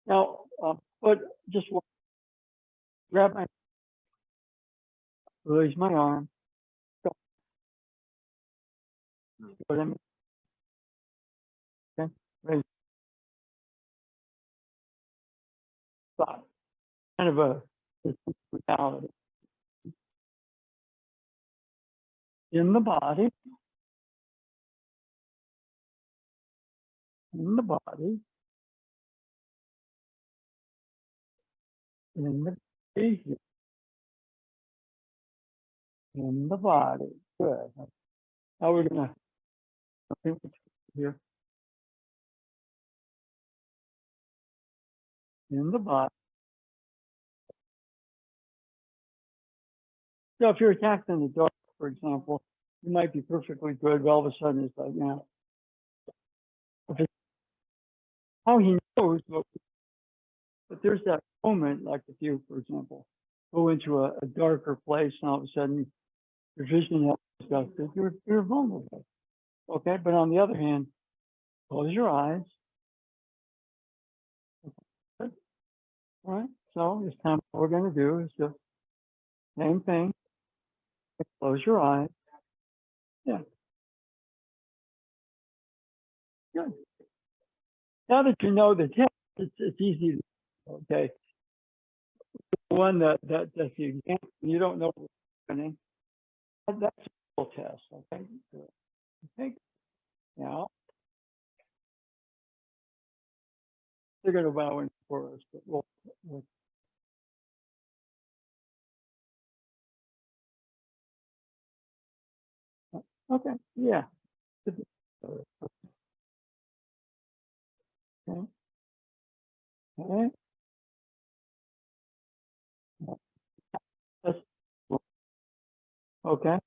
Now, but just grab my, release my arm. What I mean, okay, raise spot. Kind of a reality in the body, in the body, in the body, in the body. Good. Now we're gonna here in the body. So if you're attacked in the dark, for example, you might be perfectly good, but all of a sudden it's like, yeah. How he knows, but there's that moment, like if you, for example, go into a darker place and all of a sudden your vision has adjusted, you're vulnerable. Okay, but on the other hand, close your eyes. Okay. All right, so this time what we're going to do is just same thing. Close your eyes. Yeah. Good. Now that you know the test, it's easy to, okay. The one that's the example, you don't know what's happening. That's a full test, okay? Good. Okay. Now, they're going to bow in for us, but we'll okay, yeah. Okay. Okay. That's, okay.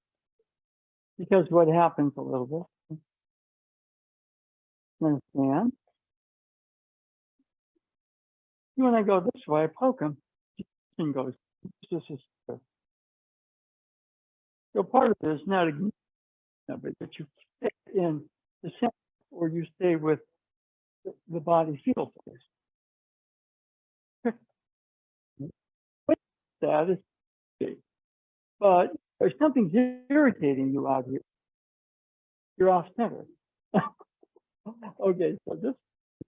Because what happens a little bit, understand? When I go this way, I poke him, and goes, this is so part of it is not ignoring it, but you stay in the center, or you stay with the body feel place. That is big. But if something's irritating you out here, you're off center. Okay, so just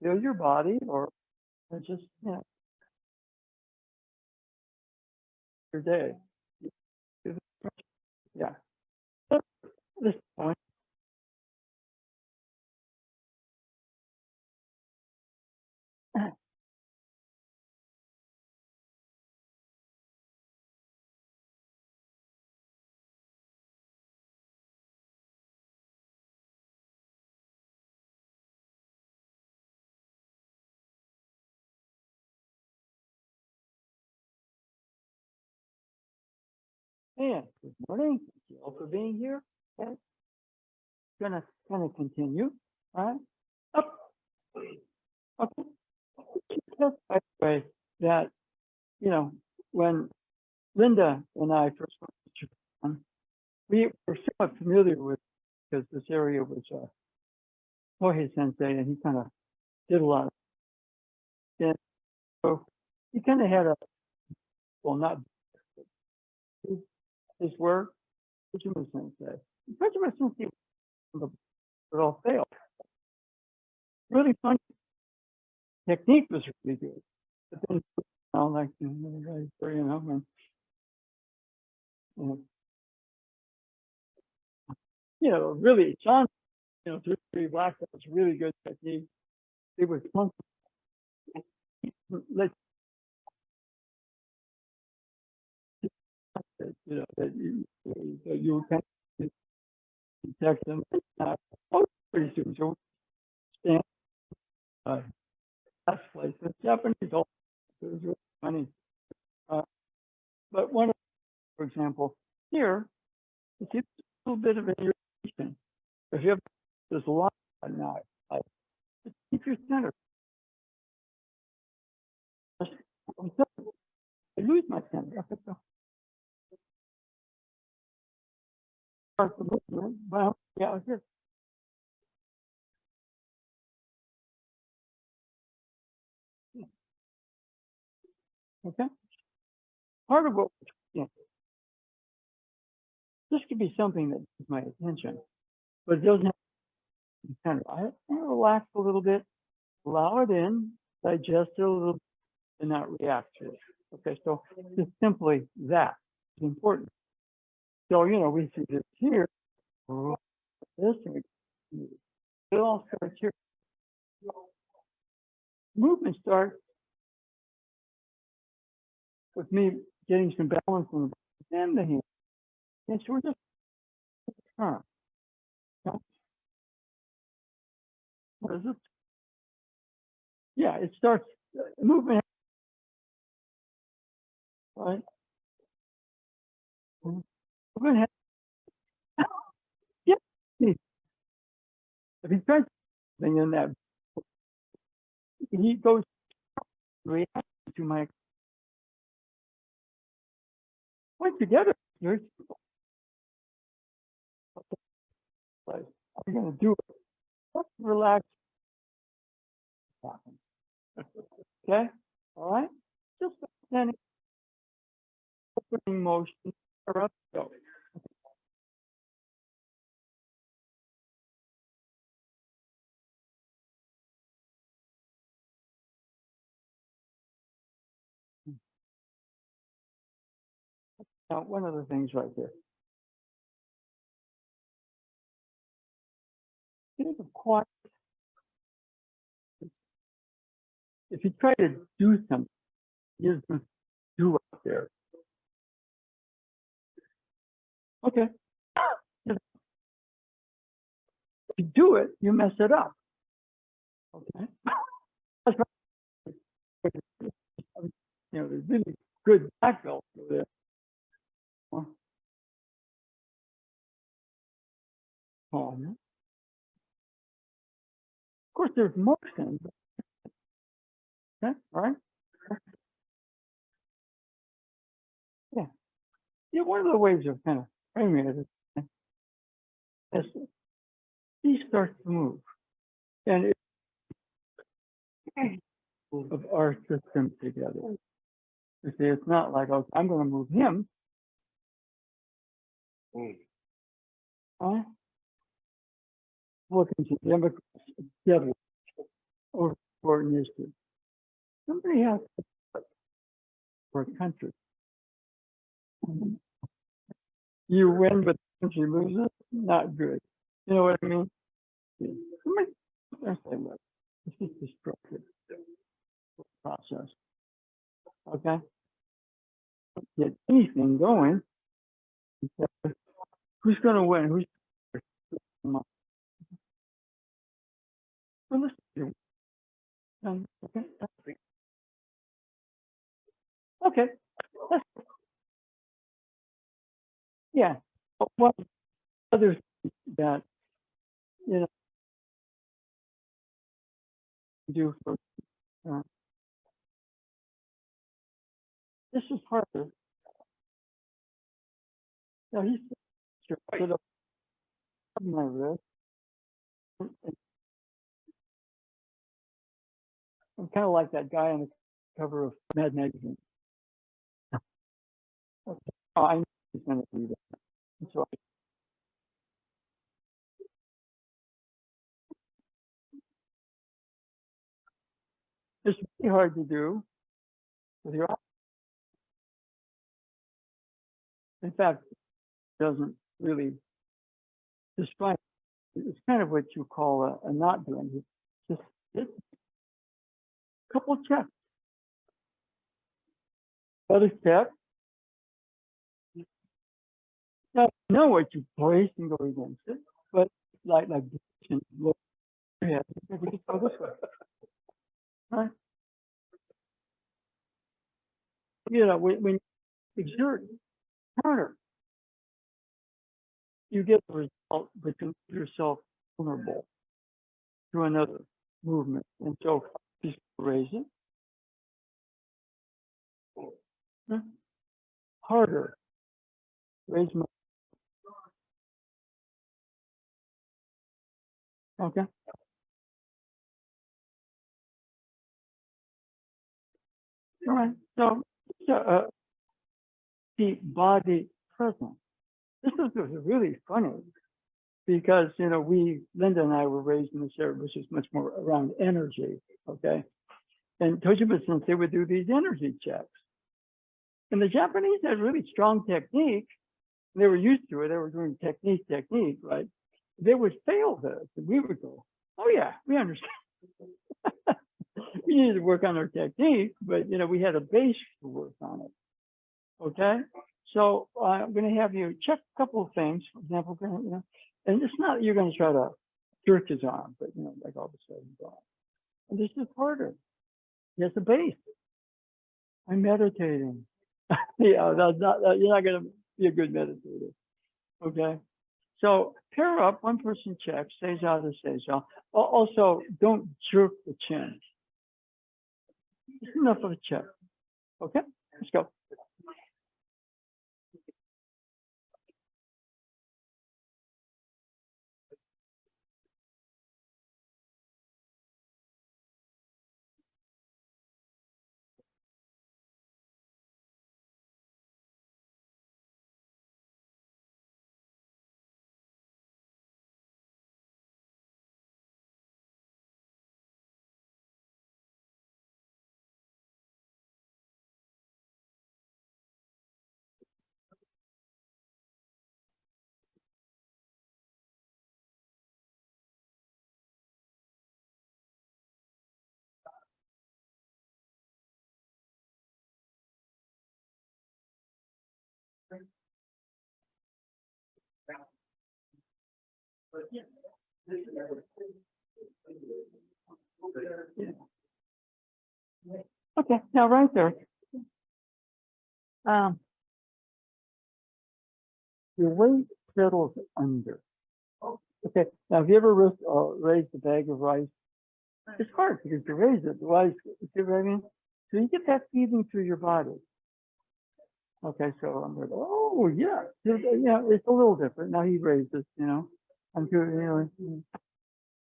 feel your body, or just, you know, your day. Yeah. So this point, and good morning. Thank you all for being here. Okay. Gonna kind of continue. All right. Up. Okay. Just by the way, that, you know, when Linda and I first went to Japan, we were somewhat familiar with, because this area was Kohei Sensei, and he kind of did a lot. And so he kind of had a, well, not his work, Kojima Sensei. Kojima Sensei, it all failed. Really fun. Technique was really good. But then, like, you know, and, you know, really, John, you know, 3 black belts, really good technique. It was fun. Let's, you know, that you can text them. Pretty soon, so stand. Last place, the Japanese also, it was really funny. But one, for example, here, you see a little bit of an irritation. If you have, there's a lot now. Keep your center. I lose my center. I have to start the movement. Well, yeah, here. Okay. Part of what, yeah, this could be something that gets my attention, but it doesn't have to be kind of, I relax a little bit, allow it in, digest it a little bit, and not react to it. Okay, so just simply that is important. So, we see this here, this, and it all starts here. Movement starts with me getting some balance in the and the hand. And so we're just turn. What is it? Yeah, it starts movement, right? Movement. Yeah. If he tries something in that, he goes react to my point together. You're like, I'm going to do it. Let's relax. Okay. All right. Just any opening motion or up go. Now, one of the things right there. It's quiet. If you try to do something, you're going to do it there. Okay. If you do it, you mess it up. Okay. That's right. There's really good black belts over there. Of course, there's motion. Okay. All right. Yeah. Yeah. One of the ways of kind of framing it is he starts to move, and it's of our system together. You see, it's not like, okay, I'm going to move him. Looking to Democrats together over important issues. Somebody has to fight for a country. You win, but the country loses. Not good. You know what I mean? Somebody, I say, look, it's just destructive process. Okay, get anything going. Who's going to win? Who's well, listen, okay, okay, yeah. What other that do for this is harder. No, he's stood up on my wrist. I'm kind of like that guy on the cover of Mad Magazine. Oh, I know he's going to do that. So it's really hard to do with your. In fact, it doesn't really describe. It's kind of what you call a not doing. It's just a couple of checks. Other step. Now, you know what you place and go against it, but like look ahead. We just go this way. Right? When you exert counter, you get the result, but you make yourself vulnerable to another movement. And so just raise it. Harder. Raise my. Okay. All right. So the body present. This was really funny because, you know, Linda and I were raised in this area, which is much more around energy, okay? And Tojiba Sensei would do these energy checks. And the Japanese had really strong technique. They were used to it. They were doing technique, right? They would fail this, and we would go, oh yeah, we understand. We needed to work on our technique, but, you know, we had a base to work on it, okay? So I'm going to have you check a couple of things. For example, you know, and it's not that you're going to try to jerk his arm, but, you know, like all of a sudden, and this is harder. He has a base. I'm meditating. Yeah, that's not, you're not going to be a good meditator. Okay. So pair up, one person checks, Seiza to Seiza. Also, don't jerk the chin. It's enough of a check. Okay, let's go. Yeah. Okay, now right there. Your weight settles under. Okay, now have you ever raised a bag of rice? It's hard because you raise it. Rice, you see what I mean? So you get that feeding through your body. Okay, so I'm like, oh yeah, yeah, it's a little different. Now he raises, you know. I'm doing, you know,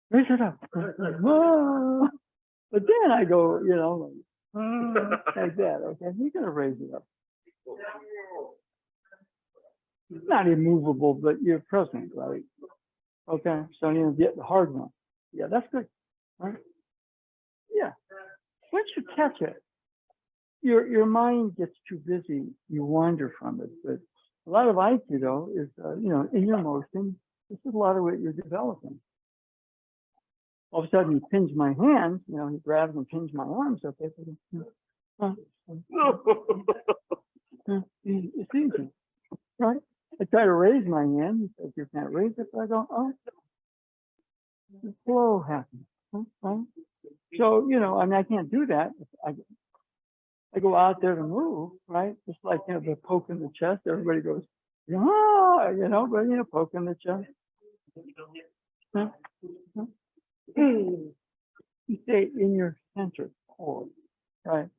raise it up. Whoa. But then I go, you know, like that. Okay, you're gonna raise it up. It's not immovable, but you're present, right? Okay, so you know, get the hard one. Yeah, that's good. Right? Yeah. Once you catch it, your mind gets too busy. You wander from it. But a lot of Aikido is, you know, in your motion. This is a lot of what you're developing. All of a sudden, he pins my hands. You know, he grabs and pins my arms. Okay, it's easy, right? I try to raise my hand. He says you can't raise it. I go, oh, the flow happens. Right? So you know, I mean, I can't do that. I go out there to move, right? Just like, you know, the poke in the chest. Everybody goes, ah, you know, but, you know, poke in the chest. You stay in your center core, right?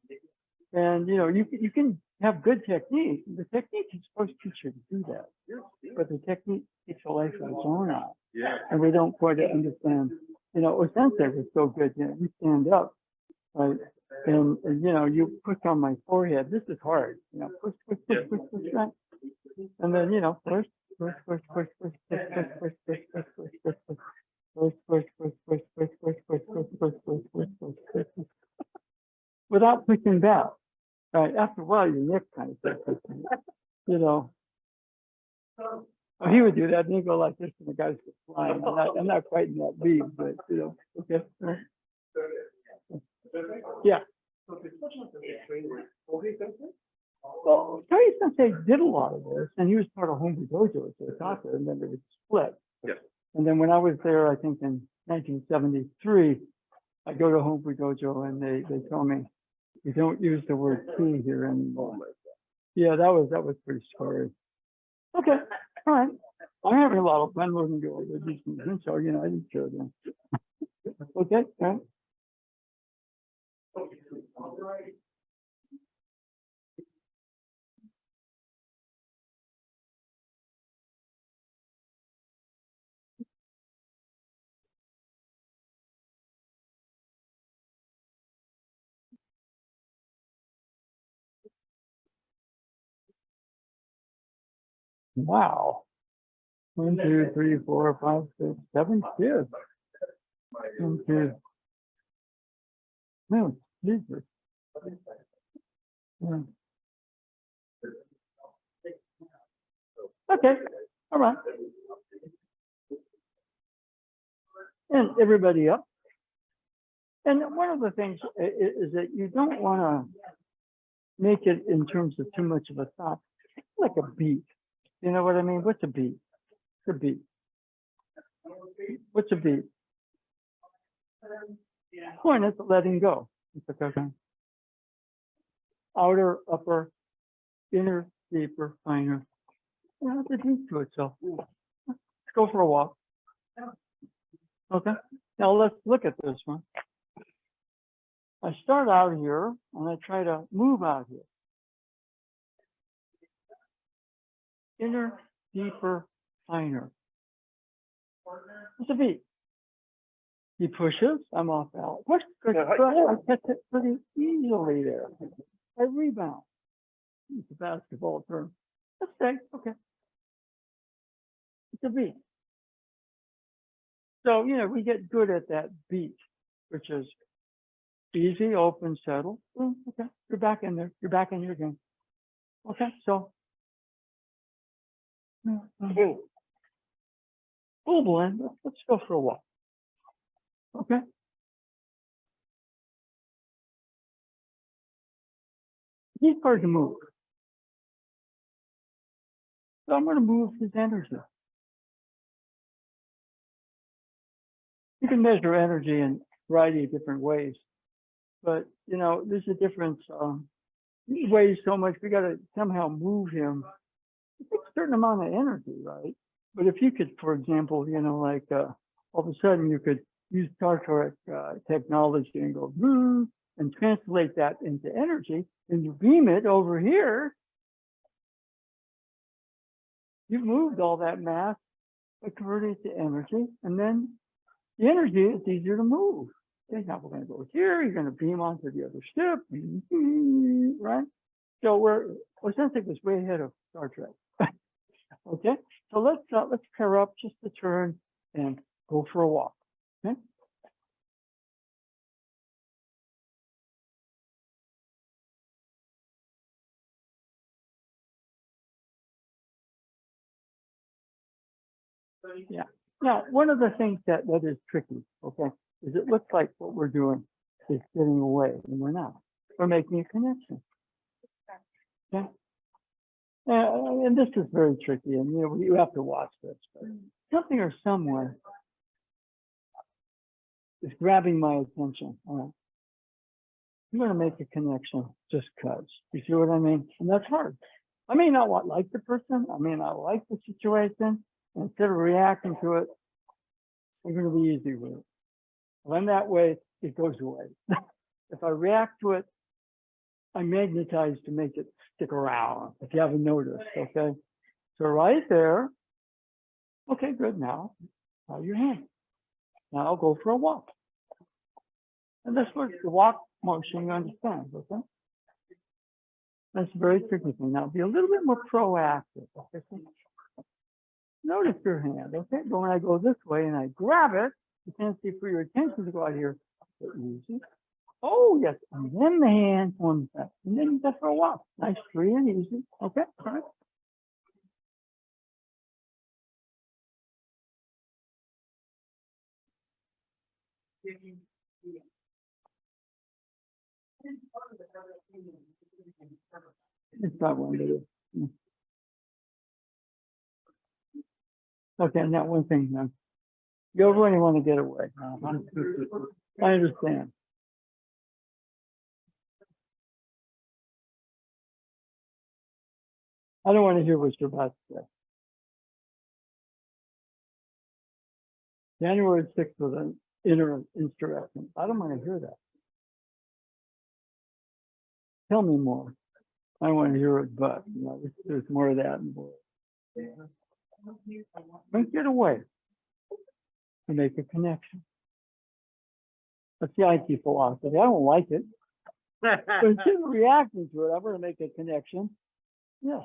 And, you know, you can have good technique. The technique is supposed to teach you to do that. But the technique takes a life of its own on. Yeah. And we don't quite understand. You know, Osensei was so good. You know, you stand up, right? And you know, you push on my forehead. This is hard. You know, push, right? And then, you know, push, without pushing back. Right? After a while, your neck kind of starts, you know. He would do that, and he'd go like this, and the guys would flying. I'm not quite in that league, but you know, okay. Yeah. Well, Terry Sensei did a lot of this, and he was part of Homebrew Dojo, so Osaka, and then it was split. Yes. And then when I was there, I think in 1973, I go to Homebrew Dojo, and they told me, you don't use the word tea here anymore. Yeah, that was pretty scary. Okay, all right. I'm having a lot of fun looking to over these things, so you know, I didn't care them. Okay, all right. Wow. 1, 2, 3, 4, 5, 6, 7 kids. 1, 2. No, Jesus. Yeah. Okay. All right. And everybody up. And one of the things is that you don't want to make it in terms of too much of a thought, like a beat. You know what I mean? What's a beat? What's a beat? What's a beat? Point is letting go. Okay. Outer, upper, inner, deeper, finer. You know, it's a beat to itself. Let's go for a walk. Okay. Now let's look at this one. I start out here and I try to move out here. Inner, deeper, finer. It's a beat. He pushes, I'm off balance. Push, good. I catch it pretty easily there. I rebound. It's a basketball term. Let's stay. Okay. It's a beat. So, you know, we get good at that beat, which is easy, open, settle. Okay, you're back in there. You're back in your game. Okay, so full blend. Let's go for a walk. Okay. He's hard to move. So I'm going to move his energy. You can measure energy in a variety of different ways, but you know, there's a difference. He weighs so much, we got to somehow move him. It takes a certain amount of energy, right? But if you could, for example, you know, like all of a sudden you could use Star Trek technology and go and translate that into energy, and you beam it over here. You've moved all that mass, converted it to energy, and then the energy is easier to move. Okay, now we're going to go here. You're going to beam onto the other ship, right? So we're essentially was way ahead of Star Trek. Okay, so let's pair up just a turn and go for a walk. Okay. Yeah. Now, one of the things that is tricky, okay, is it looks like what we're doing is getting away, and we're not. We're making a connection. Okay. And this is very tricky, and you know you have to watch this. But something or someone is grabbing my attention. All right. I'm going to make a connection just because. You see what I mean? And that's hard. I may not like the person. I may not like the situation. Instead of reacting to it, I'm going to be easy with it. When that way, it goes away. If I react to it, I magnetize to make it stick around, if you haven't noticed, okay? So right there, okay, good. Now your hand. Now I'll go for a walk. And this was the walk motion, you understand, okay? That's a very tricky thing. Now be a little bit more proactive, okay? Notice your hand, okay? But when I go this way and I grab it, you can't see for your attention to go out here. Easy. Oh, yes. And then the hand comes back. And then you go for a walk. Nice, free and easy. Okay, all right. It's not one to do. Okay, now one thing now. You really want to get away. I understand. I don't want to hear what you're about to say. January 6th was an insurrection. I don't want to hear that. Tell me more. I don't want to hear it, but you know, there's more of that and more. Don't get away to make a connection. That's the IT philosophy. I don't like it. But instead of reacting to it, I'm going to make a connection. Yeah.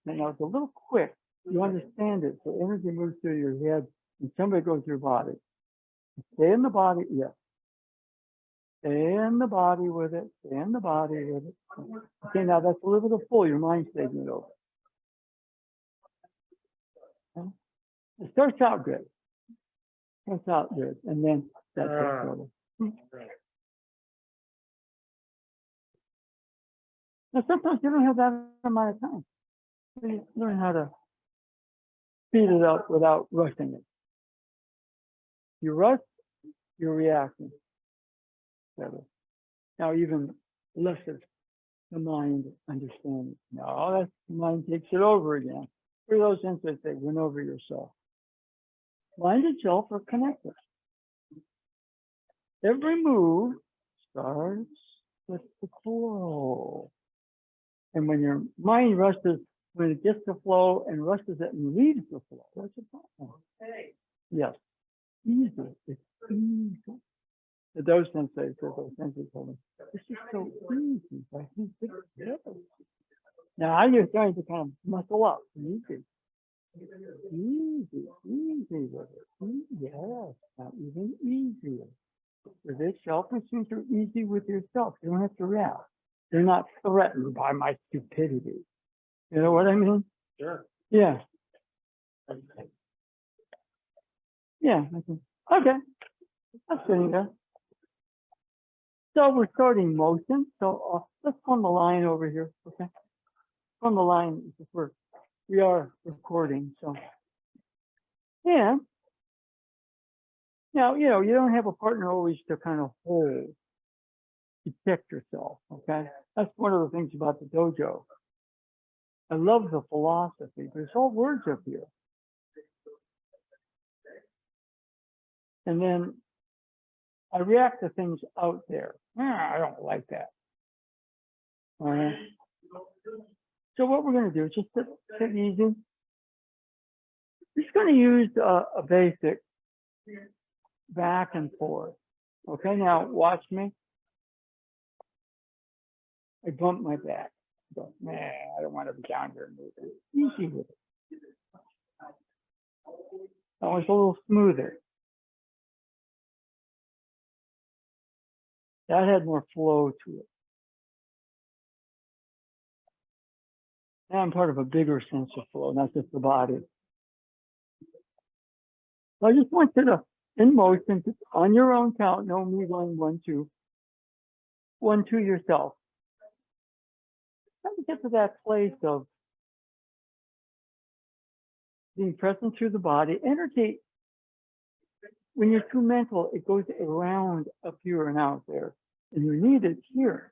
And I was a little quick You understand it. So energy moves through your head and somebody goes through your body. Stay in the body, yes. Stay in the body with it. Stay in the body with it. Okay, now that's a little bit of full. Your mind's taking it over. Okay? It starts out good. Starts out good. And then that takes over. Now sometimes you don't have that amount of time. So you learn how to speed it up without rushing it. You rush, you're reacting. Better. Now even less of the mind understanding. No, that's the mind takes it over again. For those instances, they win over yourself. Mind and self are connected. Every move starts with the flow. And when your mind rushes, when it gets the flow and rushes it and leaves the flow, that's a problem. Hey. Yes. Easy. It's easy. The those senses told me, this is so easy. Now you're starting to kind of muscle up. Easy. Easy with it. Yes, not even easier. With this self-esteem, you're easy with yourself. You don't have to react. You're not threatened by my stupidity. You know what I mean? Sure. Yeah. Yeah. Okay. I'm sitting there. So we're starting motion. So let's form the line over here. Okay. Form the line. We are recording. So yeah. Now, you know, you don't have a partner always to kind of hold, protect yourself. Okay. That's one of the things about the dojo. I love the philosophy, but it's all words up here. And then I react to things out there. I don't like that. All right. So what we're going to do is just sit easy. We're just going to use a basic back and forth. Okay, now watch me. I bump my back. Go, man, I don't want to be down here and move. Easy with it. That was a little smoother. That had more flow to it. Now I'm part of a bigger sense of flow, not just the body. So I just want you to, in motion, on your own count, no me going 1, 2. 1, 2 yourself. Try to get to that place of being present through the body. Energy, when you're too mental, it goes around up here and out there. And you need it here.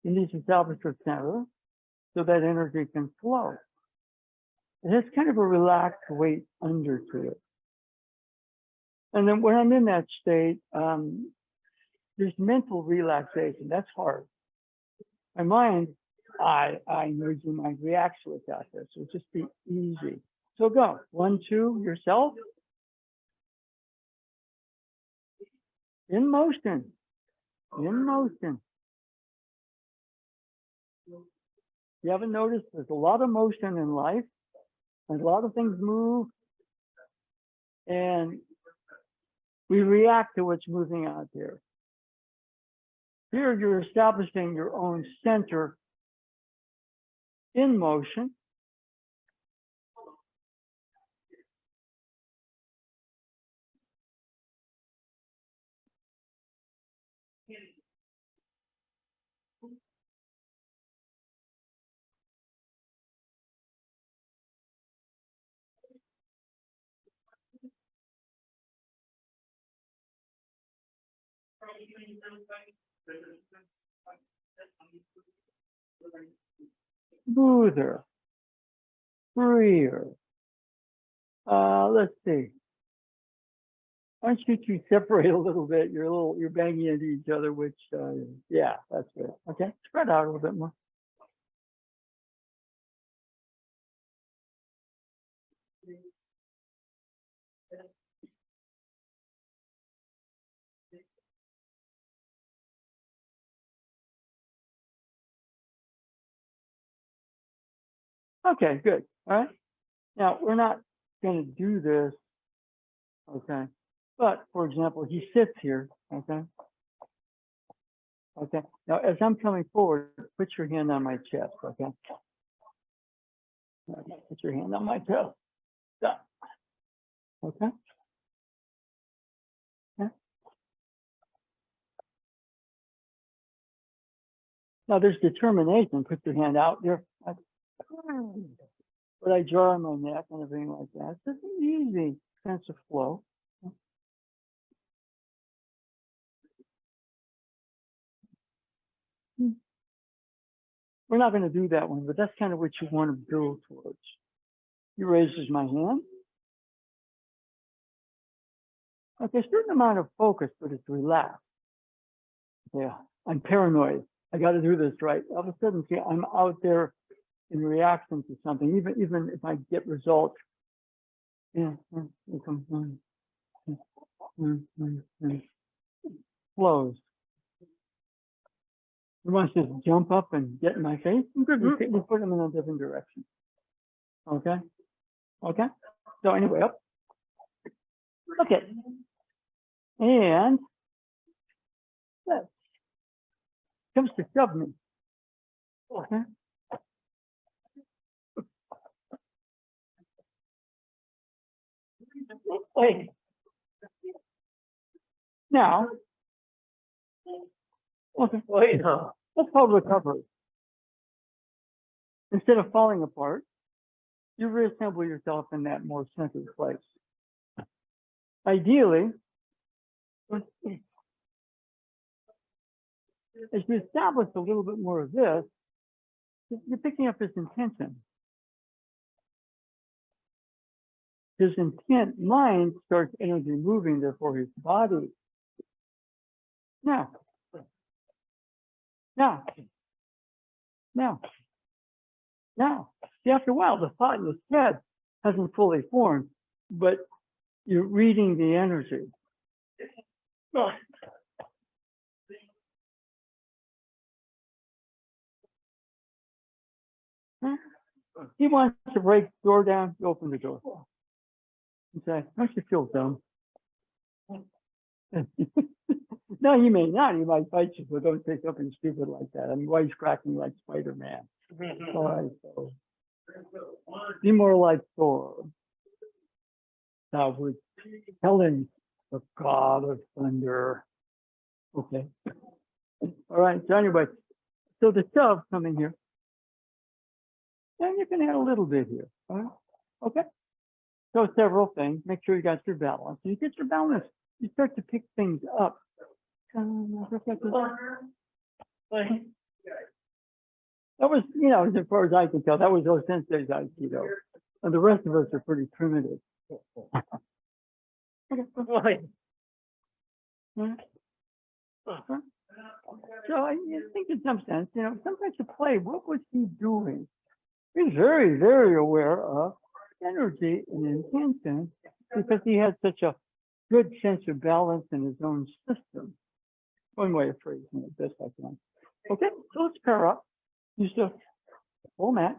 You need to establish your center so that energy can flow. It has kind of a relaxed weight under to it. And then when I'm in that state, there's mental relaxation. That's hard. My mind, I know your mind reacts with that. So just be easy. So go 1, 2 yourself. In motion. In motion. You haven't noticed there's a lot of motion in life. And a lot of things move. And we react to what's moving out there. Here you're establishing your own center in motion. Smoother, freer. Let's see. Why don't you two separate a little bit? You're banging into each other, which, yeah, that's good. Okay, spread out a little bit more. Okay, good. All right. Now we're not going to do this. Okay. But for example, he sits here. Okay. Okay. Now as I'm coming forward, put your hand on my chest. Okay. Put your hand on my chest. Stop. Okay. Yeah. Now there's determination. Put your hand out there. But I draw on my neck and everything like that. It's an easy sense of flow. We're not going to do that one, but that's kind of what you want to build towards. He raises my hand. Okay, a certain amount of focus, but it's relaxed. Yeah, I'm paranoid. I got to do this right. All of a sudden, see, I'm out there in reaction to something, even if I get results. Yeah, flows. He wants to just jump up and get in my face. We put him in a different direction. Okay. Okay. So anyway, up. Okay. And that comes to shove me. Okay. Wait. Now, okay. Wait. That's called recovery. Instead of falling apart, you reassemble yourself in that more centered place. Ideally, as you establish a little bit more of this, you're picking up his intention. His intent mind starts energy moving, therefore his body. Now, see, after a while, the thought in his head hasn't fully formed, but you're reading the energy. He wants to break the door down, you open the door. And say, don't you feel dumb? No, you may not. He might fight you, but don't say something stupid like that. I mean, why he's cracking like Spider-Man? All right, so be more like Thor. That was Helen, the god of thunder. Okay. All right. So anyway, so the shove coming here. And you can add a little bit here. All right? Okay. So several things. Make sure you got your balance. When you get your balance, you start to pick things up. That was, you know, as far as I can tell, that was those sensei's Aikido. And the rest of us are pretty primitive. So I think in some sense, you know, sometimes to play, what was he doing? He's very, very aware of energy and intention because he had such a good sense of balance in his own system. One way of phrasing it, best I can. Okay, so let's pair up. Use the full mat.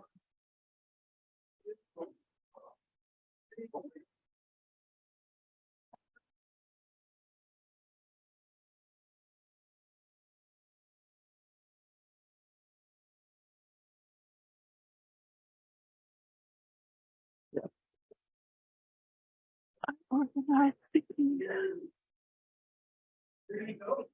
Yeah. Organize the keys. There you go.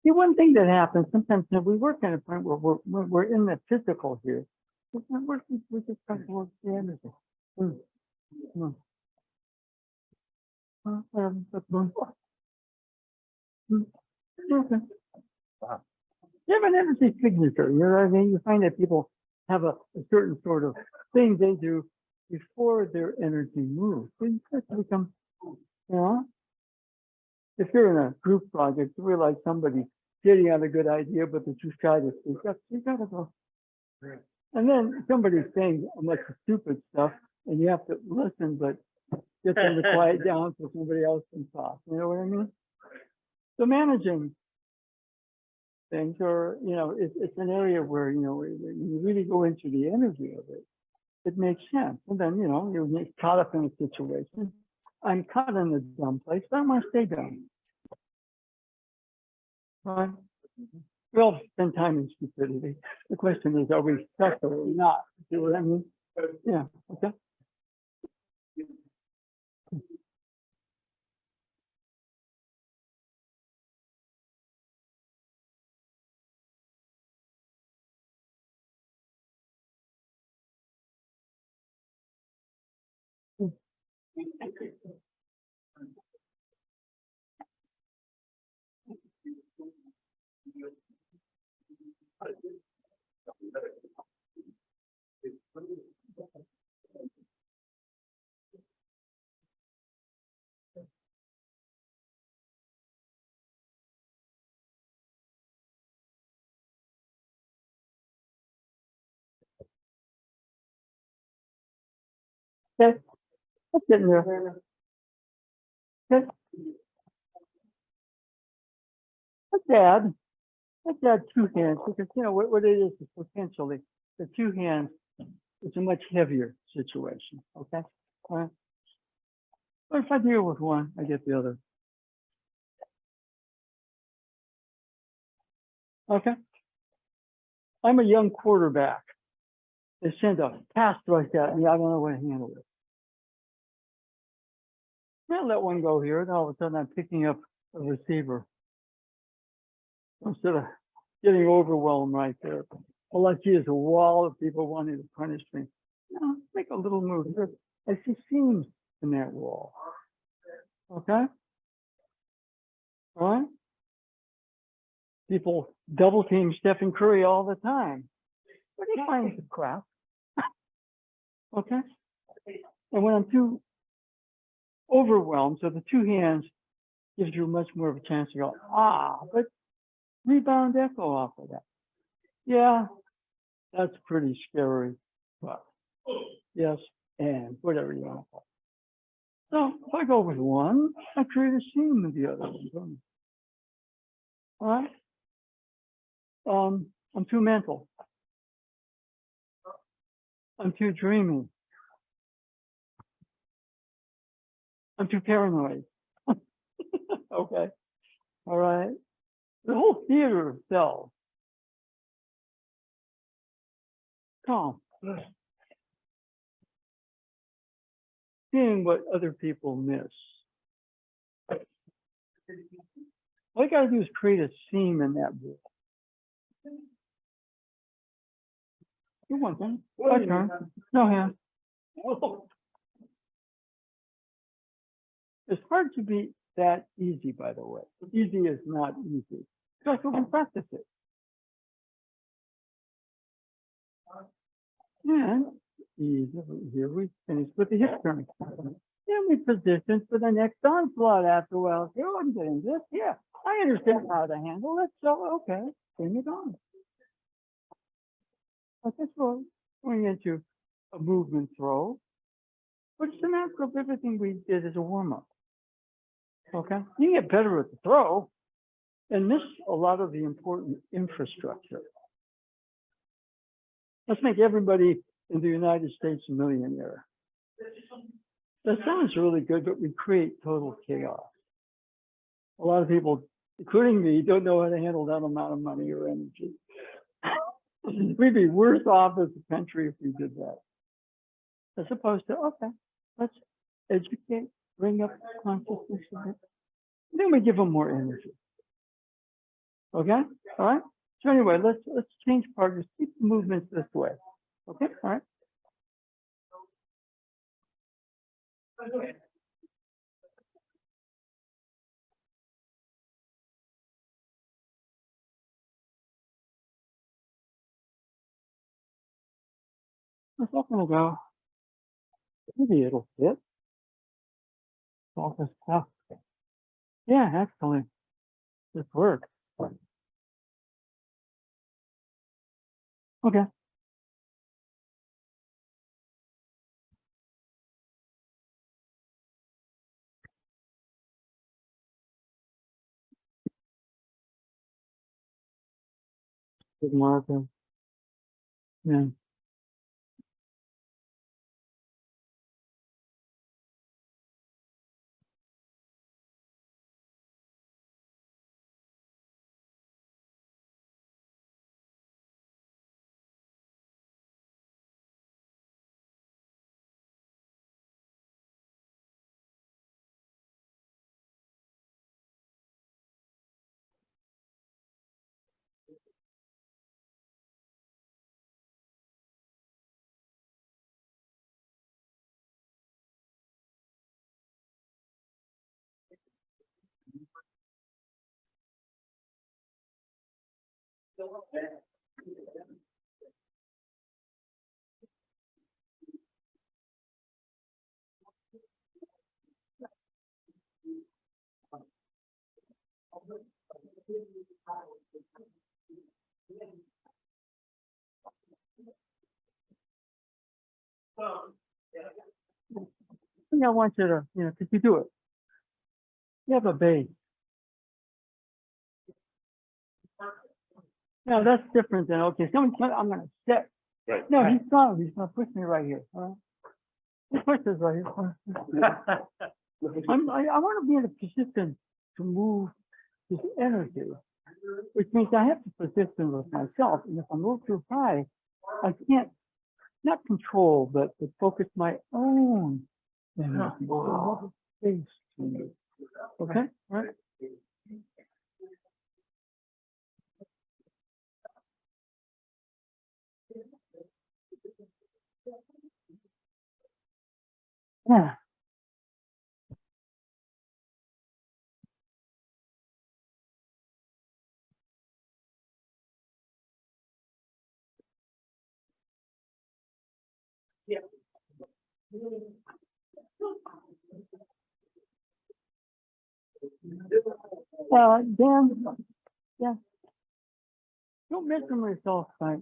See, one thing that happens sometimes, you know, we work at a point where we're in the physical here. We're just trying to work the energy. Okay. You have an energy signature. You know what I mean? You find that people have a certain sort of thing they do before their energy moves. So you start to become, you know, if you're in a group project, you realize somebody sitting on a good idea, but they're too shy to speak up. You gotta go. And then somebody's saying a bunch of stupid stuff, and you have to listen, but get them to quiet down so somebody else can talk. You know what I mean? So managing things, or it's an area where when you really go into the energy of it, it makes sense. And then you get caught up in a situation. I'm caught in a dumb place, but I want to stay dumb. Right? We all spend time in stupidity. The question is, are we stuck or are we not? See what I mean? Yeah. Okay. Okay. Let's get in there. Okay. Let's add. Let's add two hands, because what it is potentially the two hands. It's a much heavier situation. Okay. All right. But if I deal with one, I get the other. Okay. I'm a young quarterback. They send a pass rush at me. I don't know what to handle it. I'll let one go here, and all of a sudden I'm picking up a receiver instead of getting overwhelmed right there. All I see is a wall of people wanting to punish me. No, make a little move here. I see seams in that wall. Okay? All right? People double team Stephen Curry all the time. What do you find the crap? Okay? And when I'm too overwhelmed, so the two hands gives you much more of a chance to go, but rebound echo off of that. Yeah, that's pretty scary. But yes, and whatever you want to call it. So if I go with one, I create a seam with the other one. All right? I'm too mental. I'm too dreamy. I'm too paranoid. Okay. All right. The whole theater of self. Calm. Seeing what other people miss. All you gotta do is create a seam in that wall. You want them? My turn. No hand. It's hard to be that easy, by the way. Easy is not easy. Because we can practice it. And here we finish with the hip turn. Then we position for the next onslaught after a while. Oh, I'm getting this. Yeah, I understand how to handle it. So, okay, bring it on. But this was going into a movement throw, but it's the natural of everything we did as a warm-up. Okay, you get better at the throw and miss a lot of the important infrastructure. Let's make everybody in the United States a millionaire. That sounds really good, but we create total chaos. A lot of people, including me, don't know how to handle that amount of money or energy. We'd be worse off as a country if we did that. As opposed to, okay, let's educate, bring up consciousness of it. Then we give them more energy. Okay, all right. So anyway, let's change partners. Keep the movements this way. Okay, all right. It's not gonna go. Maybe it'll fit. All this stuff. Yeah, excellent. This works. Okay. Good marker. Yeah. I want you to, could you do it? You have a base. No, that's different than, okay, I'm gonna sit. Right. No, he's gonna push me right here. All right? He pushes right here. I want to be in a position to move this energy, which means I have to position with myself. And if I move too high, I can't, not control, but to focus my own energy. Space to me. Okay? All right? Yeah. Dan, yeah. Don't measure myself by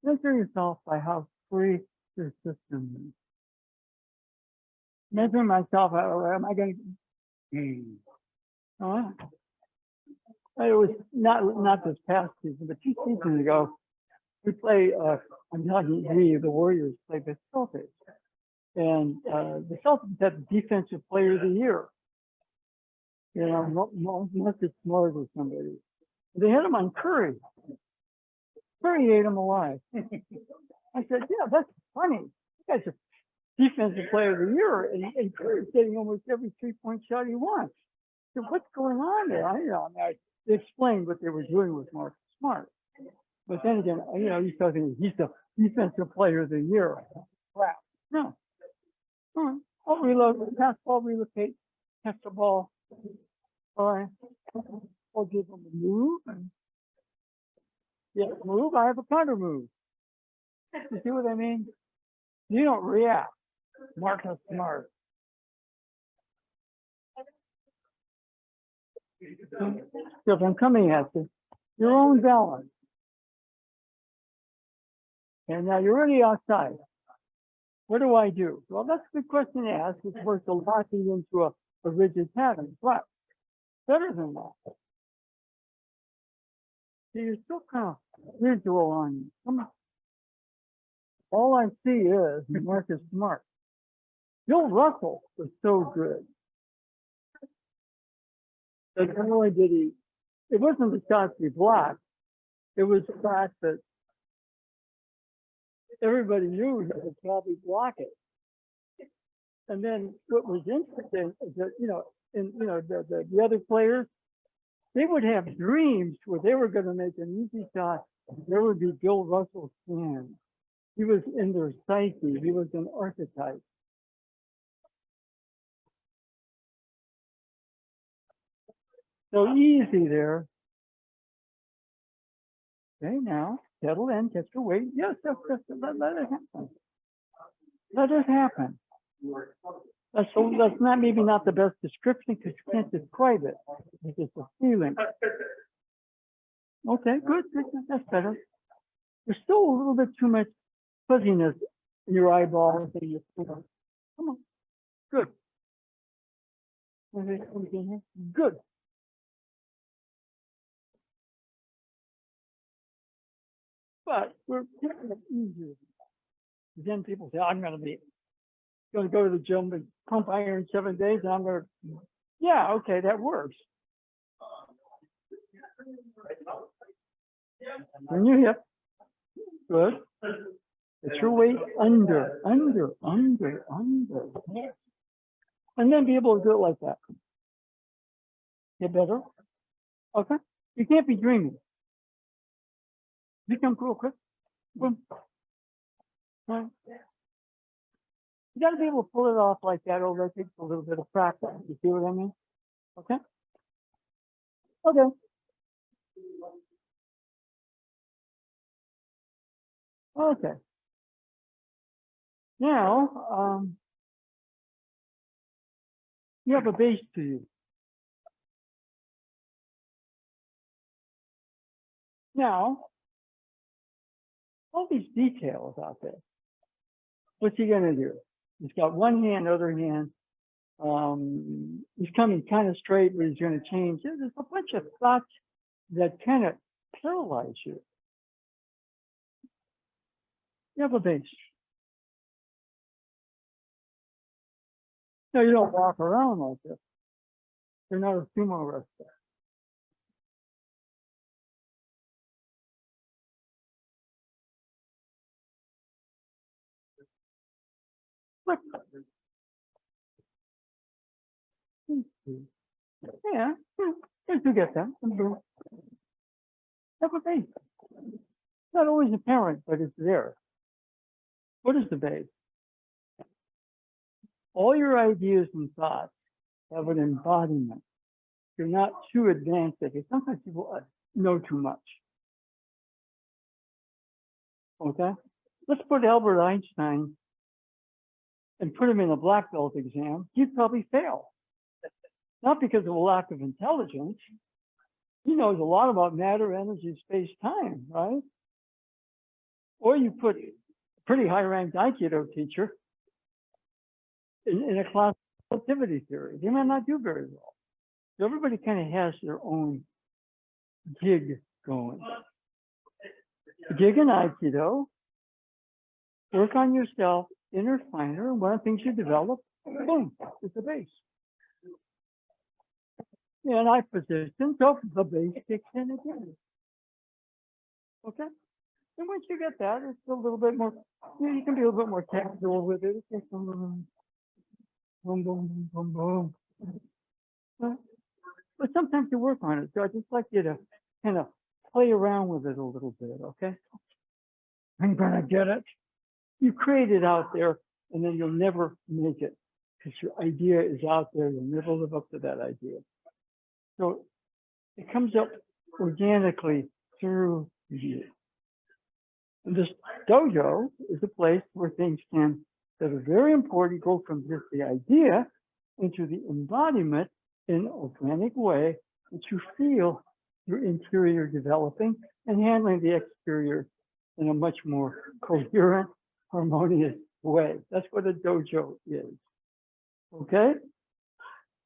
measure yourself by how free your system is. Measure myself, am I going to? Oh, it was not this past season, but 2 seasons ago, we play. I'm talking the Warriors played the Celtics, and the Celtics had the defensive player of the year. You know, must be smart or somebody. They had him on Curry. Curry ate him alive. I said, yeah, that's funny. You guys are defensive player of the year, and Curry's getting almost every 3-point shot he wants. So what's going on there? They explained what they were doing with Marcus Smart. But then again, he's talking, he's the defensive player of the year. Crap. No. All right. I'll reload, pass ball, relocate, catch the ball. All right. I'll give them a move. Move. I have a counter move. You see what I mean? You don't react. Marcus Smart. So if I'm coming at you, your own balance. And now you're already outside. What do I do? Well, that's a good question to ask. It's worth locking into a rigid pattern. But better than that. See, you're still kind of visual on you. Come on. All I see is Marcus Smart. Bill Russell was so good. That not only did he, it wasn't the shots he blocked, it was the fact that everybody knew he would probably block it. And then what was interesting is that, the other players, they would have dreams where they were going to make an easy shot. There would be Bill Russell's hand. He was in their psyche. He was an archetype. So easy there. Okay, now settle in, catch your weight. Yes, let it happen. Let it happen. That's maybe not the best description because you can't describe it. It's just a feeling. Okay, good. That's better. There's still a little bit too much fuzziness in your eyeballs and your finger. Come on. Good. Good. But we're taking it easier. Then people say, I'm going to go to the gym and pump iron 7 days, and I'm going to, yeah, okay, that works. Bring your hip. Good. Get your weight under. And then be able to do it like that. Get better. Okay. You can't be dreaming. Become cool, quick. Boom. Right. You got to be able to pull it off like that, although it takes a little bit of practice. You see what I mean? Okay. Okay. Okay. Now, you have a base to use. Now, all these details out there. What's he going to do? He's got one hand, other hand. He's coming kind of straight, but he's going to change. There's a bunch of thoughts that kind of paralyze you. You have a base. No, you don't walk around like this. You're not a sumo wrestler. Yeah, you get that. Have a base. It's not always apparent, but it's there. What is the base? All your ideas and thoughts have an embodiment. You're not too advanced because sometimes people know too much. Okay? Let's put Albert Einstein and put him in a black belt exam. He'd probably fail. Not because of a lack of intelligence. He knows a lot about matter, energy, space, time, right? Or you put a pretty high-ranked Aikido teacher in a class of relativity theory. They might not do very well. So everybody kind of has their own gig going. The gig in Aikido, work on yourself, inner finer, and one of the things you develop, boom, is the base. And I position, so the base kicks in again. Okay? And once you get that, it's a little bit more, you can be a little bit more technical with it. It's just boom, boom, boom, boom, boom. But sometimes you work on it. So I just like you to kind of play around with it a little bit, okay? I'm gonna get it. You create it out there, and then you'll never make it because your idea is out there. You'll never live up to that idea. So it comes up organically through you. And this dojo is a place where things can, that are very important, go from just the idea into the embodiment in an organic way that you feel your interior developing and handling the exterior in a much more coherent, harmonious way. That's what a dojo is. Okay?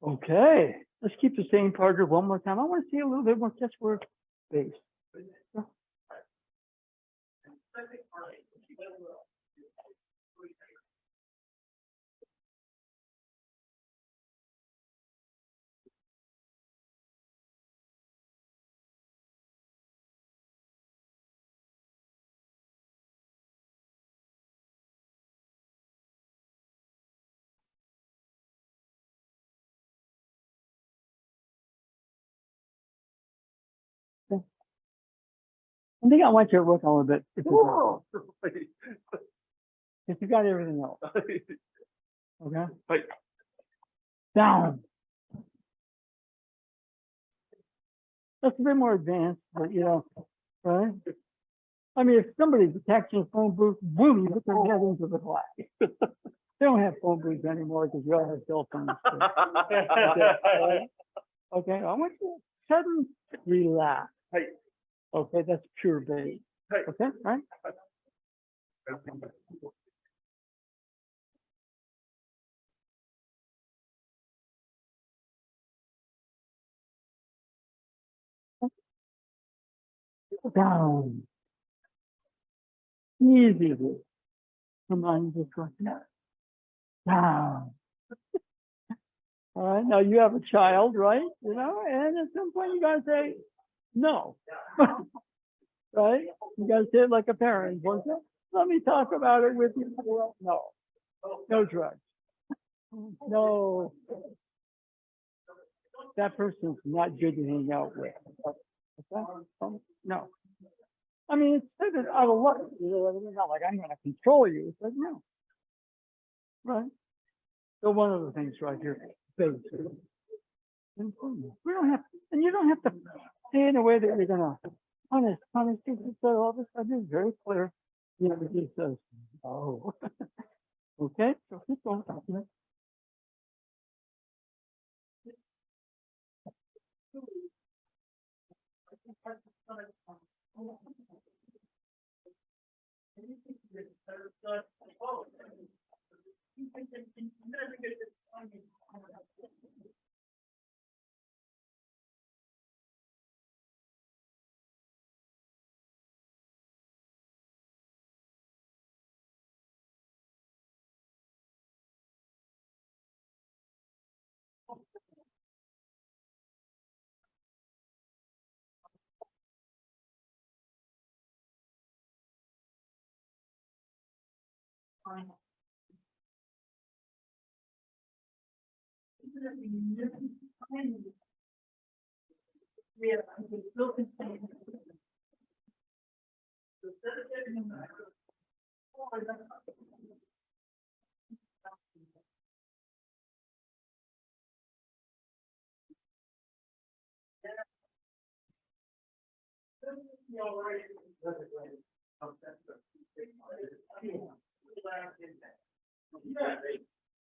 Okay. Let's keep the same partner one more time. I want to see a little bit more catchword base. I think I want you to work a little bit. If you got everything else. Okay? Right. Down. That's a bit more advanced, but you know, right? I mean, if somebody's attaching a phone booth, boom, you put their head into the glass. They don't have phone booths anymore because we all have cell phones. Okay, I want you to suddenly relax. Right. Okay, that's pure base. Okay, right? Down. Easy. Come on, just go down. All right, now you have a child, right? You know, and at some point you gotta say no. Right? You gotta say it like a parent. Let me talk about it with you. No, no drugs. No, that person's not good to hang out with. Okay? No. I mean, it's said it out of love. You know what I mean? Not like I'm going to control you. It's like, no. Right? So one of the things right here, space. We don't have, and you don't have to say in a way that you're going to punish. So all this stuff is very clear. You know, it just says, oh. Okay, so keep going.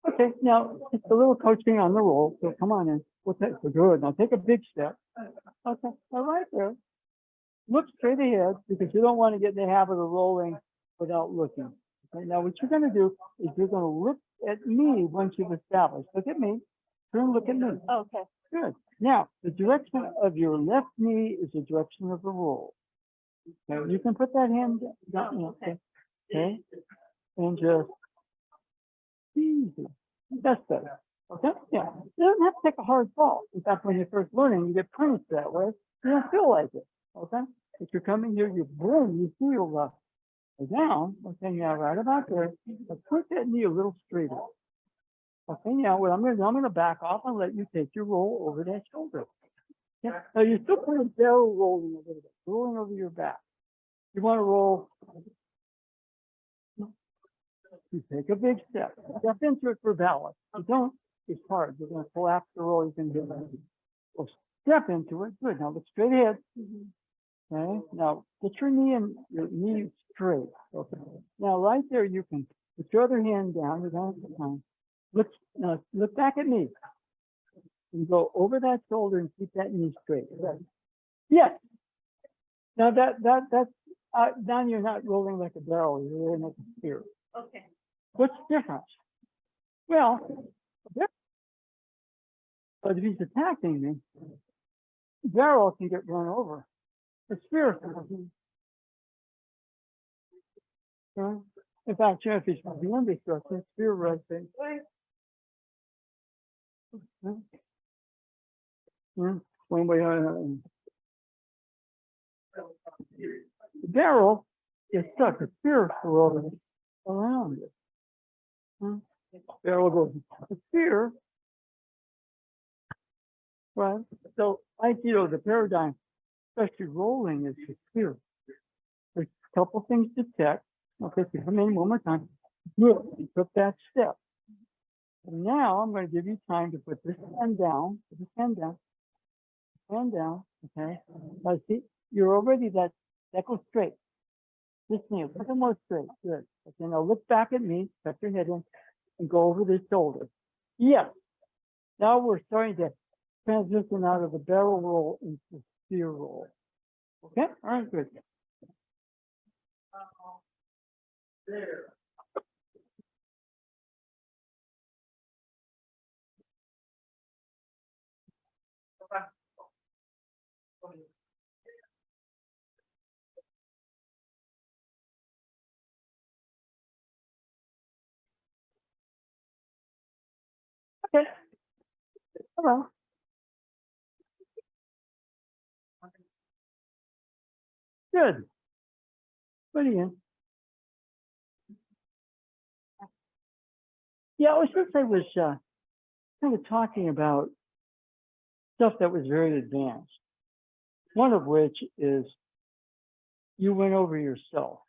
Okay, now it's a little coaching on the roll. So come on in. We'll take so good. Now take a big step. Okay, all right there. Look straight ahead because you don't want to get in the habit of rolling without looking. Okay, now what you're going to do is you're going to look at me once you've established. Look at me. Turn, look at me. Okay, good. Now the direction of your left knee is the direction of the roll. Okay, you can put that hand down. Okay, okay, and just easy. That's better. Okay, yeah. You don't have to take a hard fall. In fact, when you're first learning, you get punished that way. You don't feel like it. Okay, if you're coming here, you boom, you feel down. Okay, now right about there. But put that knee a little straighter. Okay, now what I'm going to back off and let you take your roll over that shoulder. Yeah. Now you're still kind of barrel rolling a little bit, rolling over your back. You want to roll. You take a big step. Step into it for balance. You don't, it's hard. You're going to collapse the roll. You can do that. Well, step into it. Good. Now look straight ahead. Okay. Now get your knee straight. Okay. Now right there, you can put your other hand down. You're going to look back at me. And go over that shoulder and keep that knee straight. Right. Yes. Now that's now you're not rolling like a barrel. You're rolling like a spear. Okay. What's the difference? Well, but if he's attacking me, the barrel can get run over. The spear can. In fact, if he's beyond destruction, spear right thing. One way the barrel is stuck. The spear rolling around it. Barrel goes. The spear. Right. So, like, you know, the paradigm, especially rolling, is the spear. There's a couple things to check. Okay, so come in one more time. Good. You took that step. And now I'm going to give you time to put this hand down. Put this hand down. Hand down. Okay. Now see, you're already that goes straight. This knee, a little more straight. Good. Okay, now look back at me, tuck your head in, and go over the shoulder. Yes. Now we're starting to transition out of the barrel roll into the spear roll. Okay? All right, good. Okay. Hello. Good. What are you in? Yeah, I was since I was kind of talking about stuff that was very advanced. One of which is you went over yourself.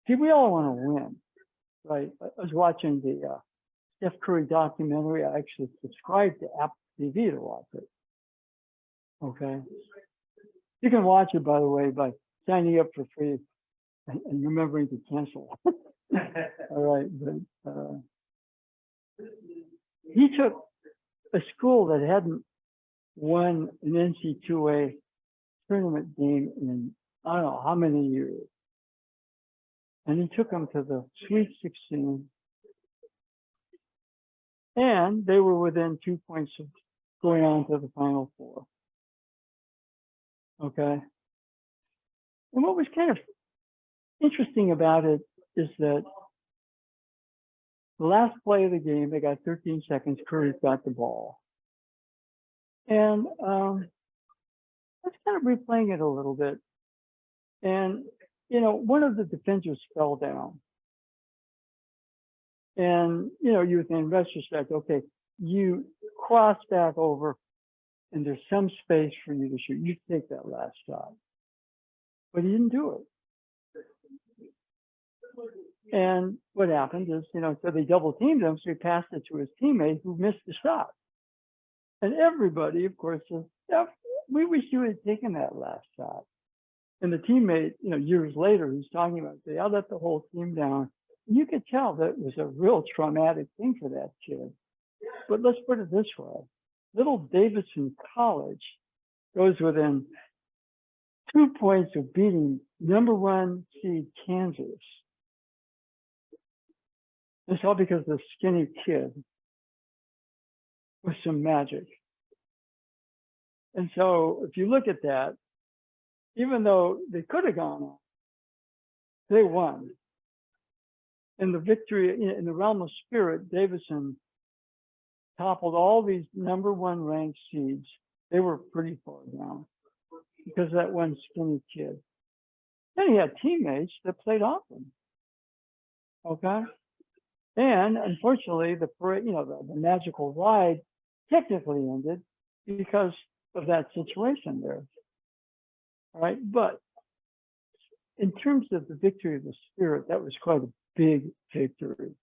See, we all want to win, right? I was watching the Steph Curry documentary. I actually subscribed to Apple TV to watch it. Okay. You can watch it, by the way, by signing up for free and remembering to cancel. All right. But he took a school that hadn't won an NC2A tournament game in I don't know how many years. And he took them to the Sweet 16. And they were within 2 points of going on to the Final Four. Okay. And what was kind of interesting about it is that the last play of the game, they got 13 seconds, Curry's got the ball. And let's kind of replaying it a little bit. And, you know, one of the defenders fell down. And, you know, you in retrospect, okay, you cross back over and there's some space for you to shoot. You take that last shot. But he didn't do it. And what happened is, you know, so they double teamed him, so he passed it to his teammate who missed the shot. And everybody, of course, says, yeah, we wish you had taken that last shot. And the teammate, you know, years later, who's talking about, say, I let the whole team down. You could tell that was a real traumatic thing for that kid. But let's put it this way. Little Davidson College goes within 2 points of beating #1 seed Kansas. It's all because the skinny kid with some magic. And so if you look at that, even though they could have gone on, they won. And the victory in the realm of spirit, Davidson toppled all these #1 ranked seeds. They were pretty far down because of that one skinny kid. Then he had teammates that played off him. Okay. And unfortunately, the magical ride technically ended because of that situation there. All right. But in terms of the victory of the spirit, that was quite a big victory.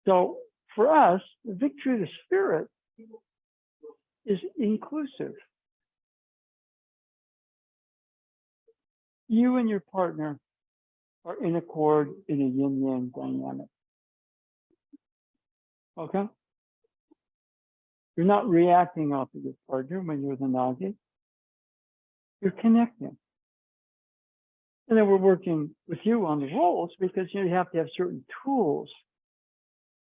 So for us, the victory of the spirit is inclusive. You and your partner are in accord in a yin-yang dynamic. Okay? You're not reacting off of your partner when you're the Nagi. You're connecting. And then we're working with you on the roles because you have to have certain tools.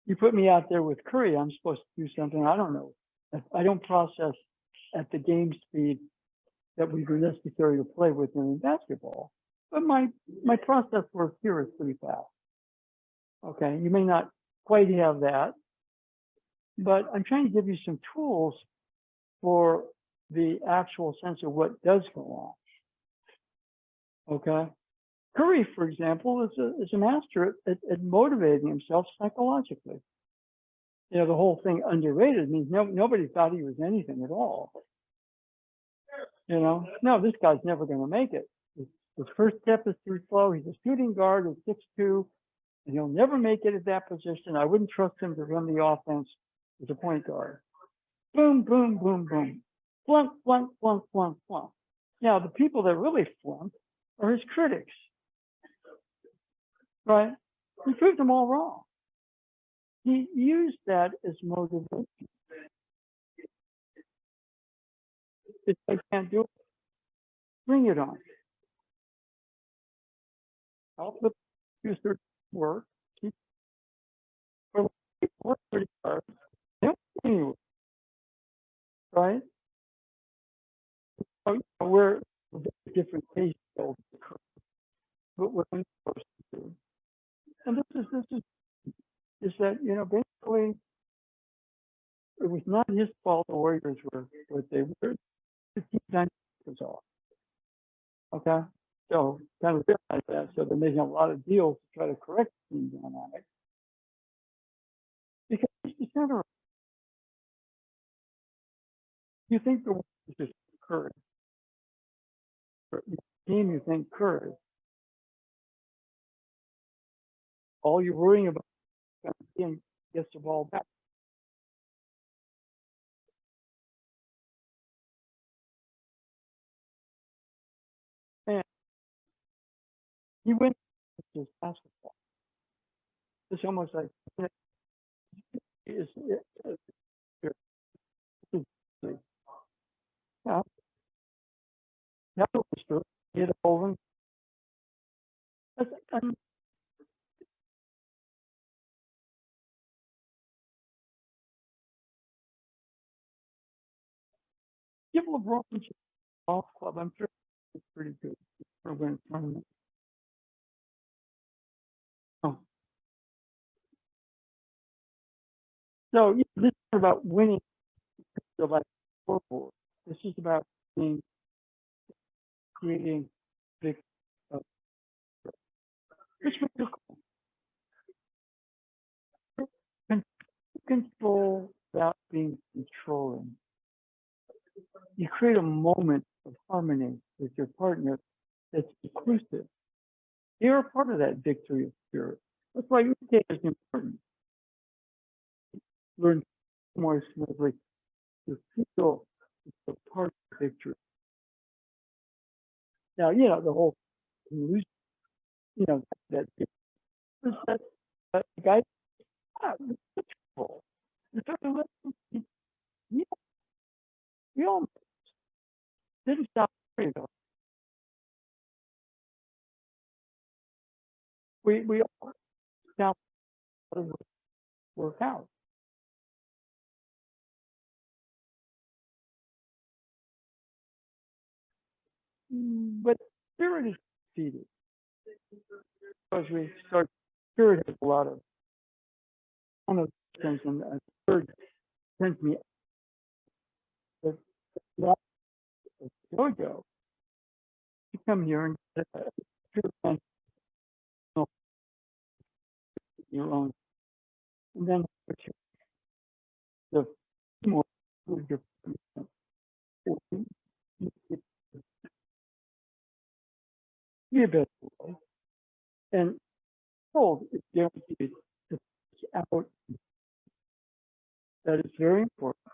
You put me out there with Curry, I'm supposed to do something I don't know. I don't process at the game speed that would be necessary to play with in basketball. But my process work here is pretty fast. Okay, you may not quite have that, but I'm trying to give you some tools for the actual sense of what does go on. Okay, Curry, for example, is a master at motivating himself psychologically. You know, the whole thing underrated means nobody thought he was anything at all. You know, no, this guy's never going to make it. His first step is too slow. He's a shooting guard at 6'2", and he'll never make it at that position. I wouldn't trust him to run the offense as a point guard. Boom, boom, boom, boom. Flunk, flunk, flunk, flunk, flunk. Now, the people that really flunk are his critics. Right? He proved them all wrong. He used that as motivation. If I can't do it, bring it on. I'll flip do certain work, keep for work 30 cards, anyway, right? So, we're different tastes of the curve, but what I'm supposed to do. And this is that, basically it was not his fault the Warriors were what they were. 15 was off. Okay? So kind of realize that. So they're making a lot of deals to try to correct the team dynamic. Because it's the center. You think the Warriors just courage. The team you think courage. All you're worrying about is getting gets the ball back. And he went to his basketball. It's almost like yeah, that was true. He had a bowling. Give LeBron a golf club. I'm sure it's pretty good for winning tournament. Oh. So this is about winning the like scoreboard. This is about creating big. It's really cool. Control without being controlling. You create a moment of harmony with your partner that's inclusive. You're a part of that victory of spirit. That's why your day is important. Learn more smoothly to feel it's a part of the victory. Now, the whole illusion, that guy, we all didn't stop worrying about. We all now work out. But spirit is defeated because we start. Spirit has a lot of one of the things, and spirit tends me. But Jojo, you come here and your own, and then the more your be a better way. And gold is guaranteed to out. That is very important.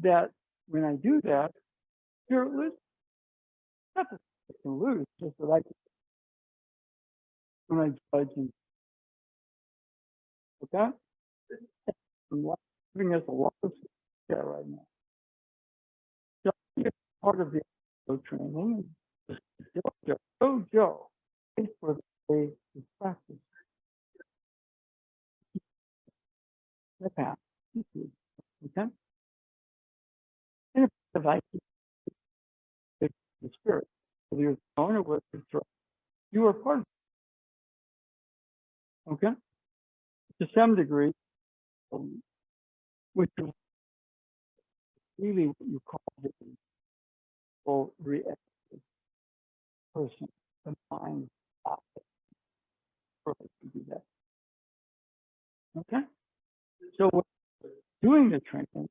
That when I do that, spirit loses. Not that I can lose, just that I can, when I judge and okay, and giving us a lot of care right now. So part of the training is Jojo is for the way to practice. The path. Okay? And if the device is the spirit, whether you're own or whether it's right, you are part of it. Okay? To some degree, which is really what you call the full reactive person, the mind, perfect to do that. Okay? So doing the training,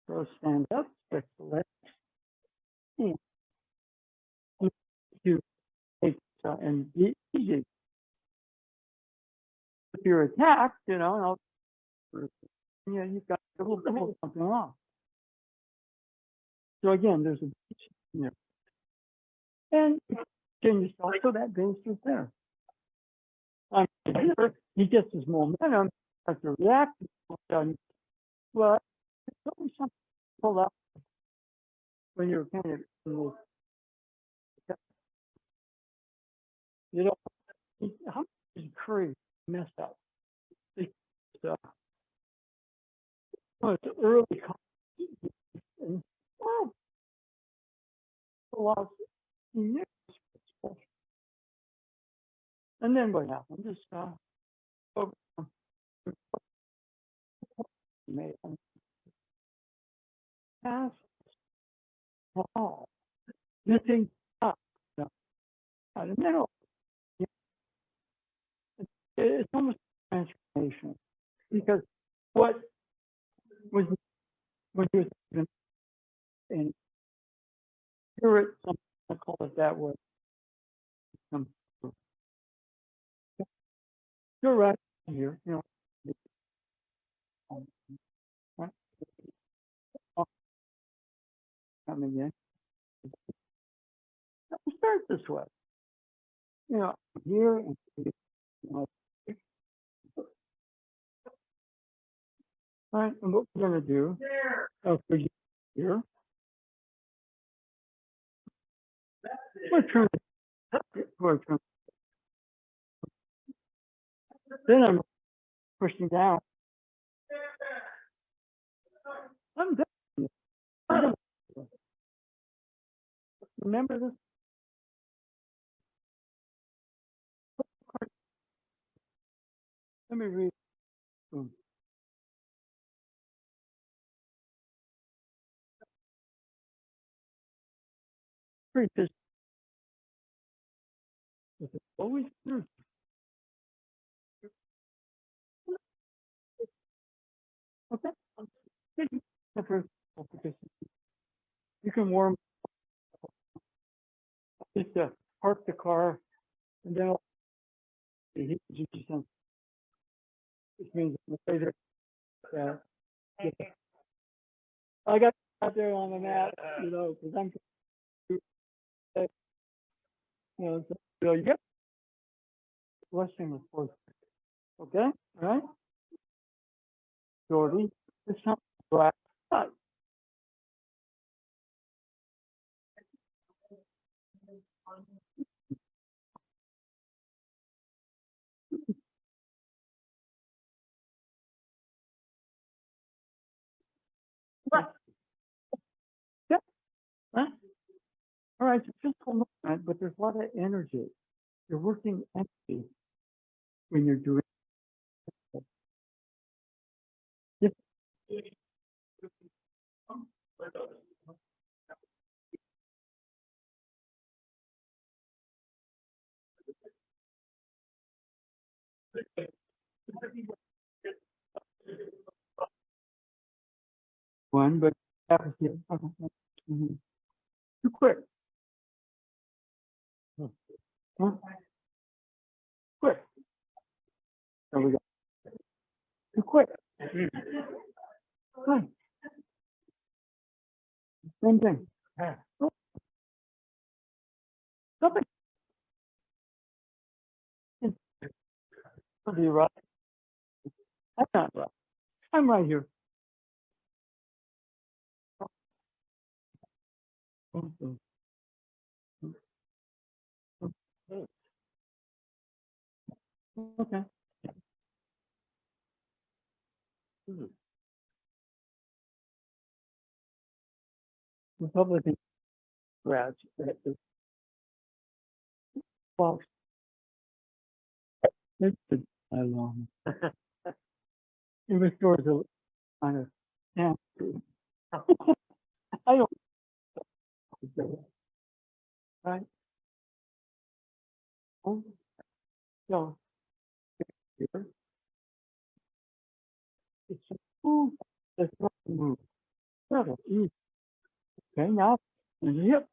so stand up, stretch the legs, to take and be easy. If you're attacked, you've got a little something wrong. So again, there's a there. And can yourself so that base is there. He gets his momentum, has to react. Well, it's always something pulled up when you're kind of You know, how much is Curry messed up? It's, it's early and oh, lost years. And then what happened? Just over made pass ball, missing up out of the middle. It's almost a transformation because what was when you was in spirit, something I call it that way. You're right here, you know. Right? Coming in. We start this way. You know, here and you know, right, and what we're gonna do for you here, we're trying to then I'm pushing down. I'm done. Remember this? Let me read. Pretty pissed. Always true. Okay. You can warm just park the car and then he just which means later I got out there on the mat, you know, because I'm you know, so you get blessing of course. Okay, all right. Jordy, this time right. Right. Yeah. Right. All right, it's just a movement, but there's a lot of energy. You're working energy when you're doing it. Just one, but too quick. Huh? Quick. There we go. Too quick. Good. Same thing. Something. Be right. I'm not right. I'm right here. Okay. Republican grads. Well, it's long. It restores a kind of yeah. I don't right. So here it's a move. It's not a move. Settle. Easy. Okay, now and yep.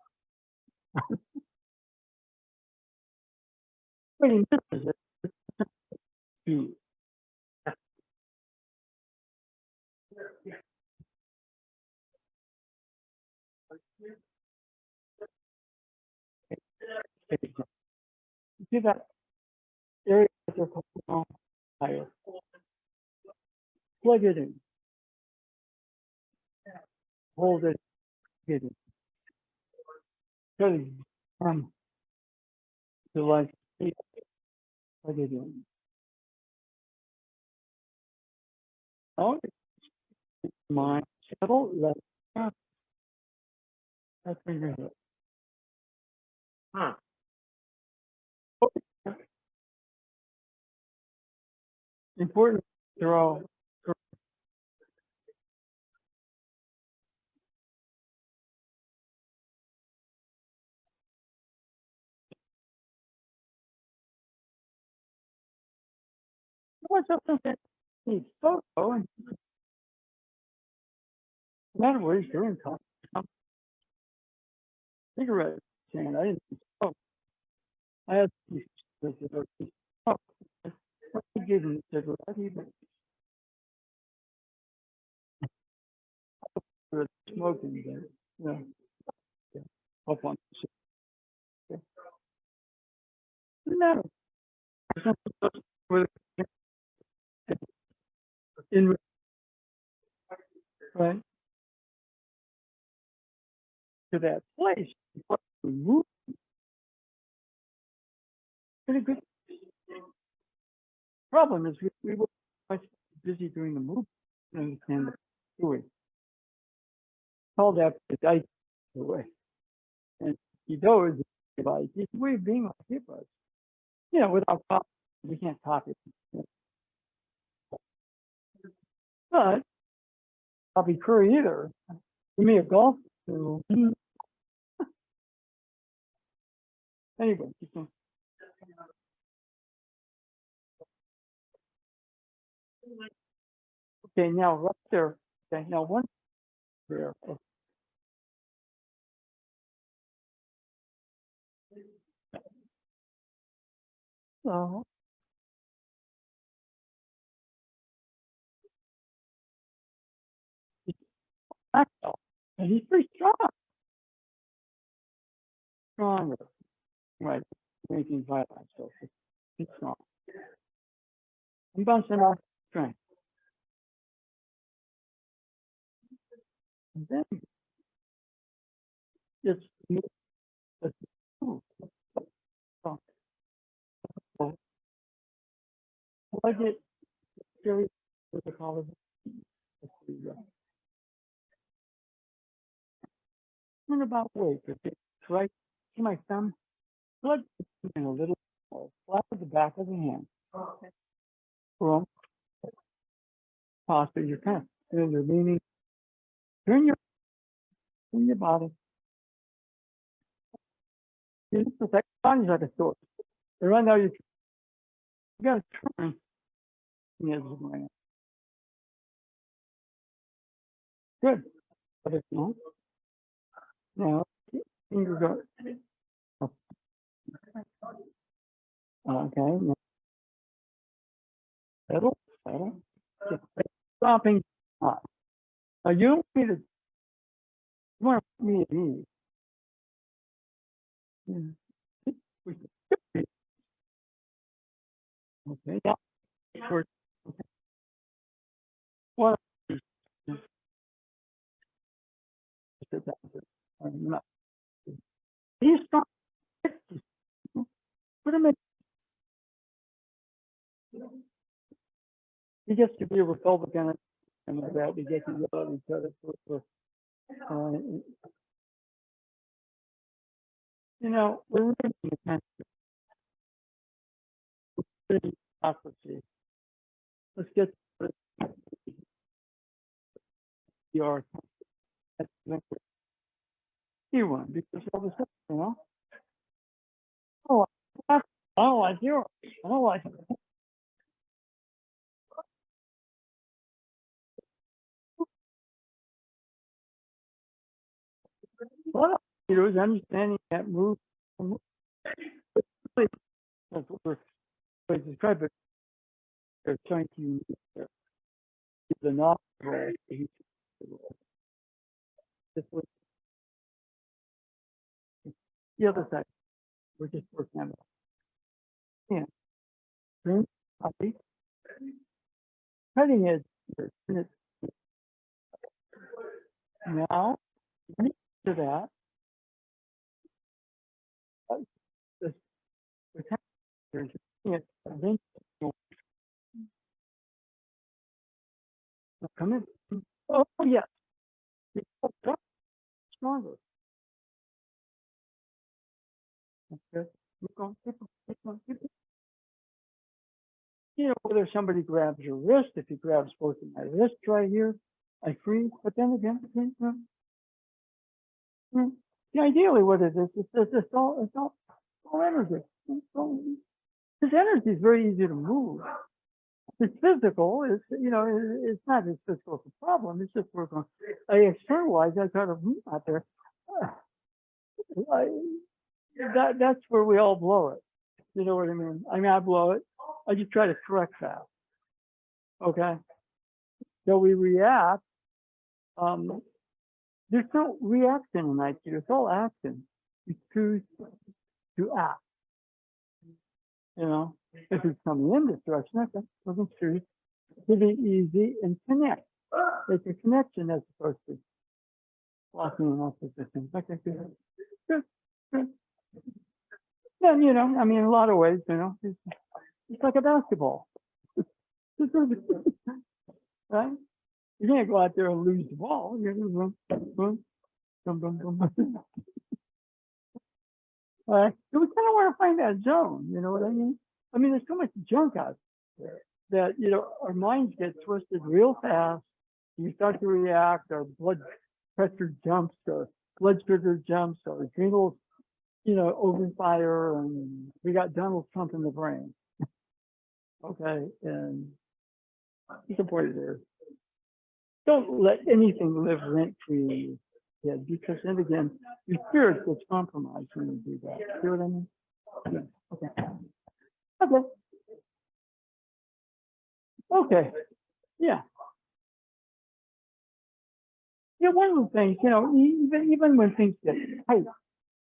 Waiting this is it. Two. See that area that are on higher. Plug it in. Hold it. Get it. Really the light What are you doing? Oh, mind settle, let it go. That's where you're here. Huh. Important to throw. What's up with that? He's photo and no matter what he's doing, cigarette stand. I didn't smoke. I had cigarettes. Oh, he gave him a cigarette. He was smoking again. Yeah. Yeah. Up on. Doesn't matter. There's nothing with in right to that place. But we moved. And a good problem is we were quite busy during the move. I understand the story. Called after the guy away. And he knows like his way of being like it was. You know, without copy, we can't copy it. But I'll be Curry either. Give me a golf. So, anyway, okay, now right there. Okay, now one there. So, and he's pretty strong. Stronger. Right. Making violence. So he's strong. I'm bouncing off strength. And then just move the move. So, plug it very with the collar. What about weight? It's right to my thumb. Plug in a little more. Flat at the back of the hand. From posture. You're kind of you're leaning. Turn your body. You just protect your body like a sword. And right now you gotta turn. Yes, good. But it's not. Now fingers are okay. Now, settle. Just stopping. Now you don't need to. You want to put me at ease. Okay. Yeah. What? He's strong. Put him in. He gets to be a Republican and like that. He gets to yell at each other you know, we're really democracy. Let's get the art. You one because all the stuff, you know. Oh, I don't like yours. I don't like it. What I do is understanding that move. That's what we're describing. They're trying to the novel. This was the other side. We're just working on it. Yeah. Green copy. Cutting edge. Now, to that, the There's it, and then you'll come in. Oh, yeah. It's stronger. That's good. Keep going, keep going, keep going, keep going. You know, whether somebody grabs your wrist, if he grabs both of my wrists right here, I freeze, but then again, yeah, ideally what it is, it's all energy. This energy is very easy to move. It's physical, it's not as physical as a problem, it's just we're going, I externalize, I kind of out there. That's where we all blow it. You know what I mean? I mean, I blow it. I just try to correct that. Okay. So we react. There's no reaction in IQ. It's all action. You choose to act. You know, if it's coming in this direction, okay, doesn't choose to be easy and connect. It's a connection as opposed to blocking and all sorts of things. Okay, good. Good. Good. Then, you know, I mean, in a lot of ways, you know, it's like a basketball. Right? You can't go out there and lose the ball. You're going to run, boom, boom, boom, boom. All right. So we kind of want to find that zone. You know what I mean? I mean, there's so much junk out there that, you know, our minds get twisted real fast. You start to react, our blood pressure jumps, our blood sugar jumps, our adrenals, you know, open fire, and we got Donald Trump in the brain. Okay. And the point is, don't let anything live rent free in your head, because then again, your spirit gets compromised when you do that. See what I mean? Yeah. Okay. Okay. Okay. Yeah. Yeah. One of the things, you know, even when things get tight,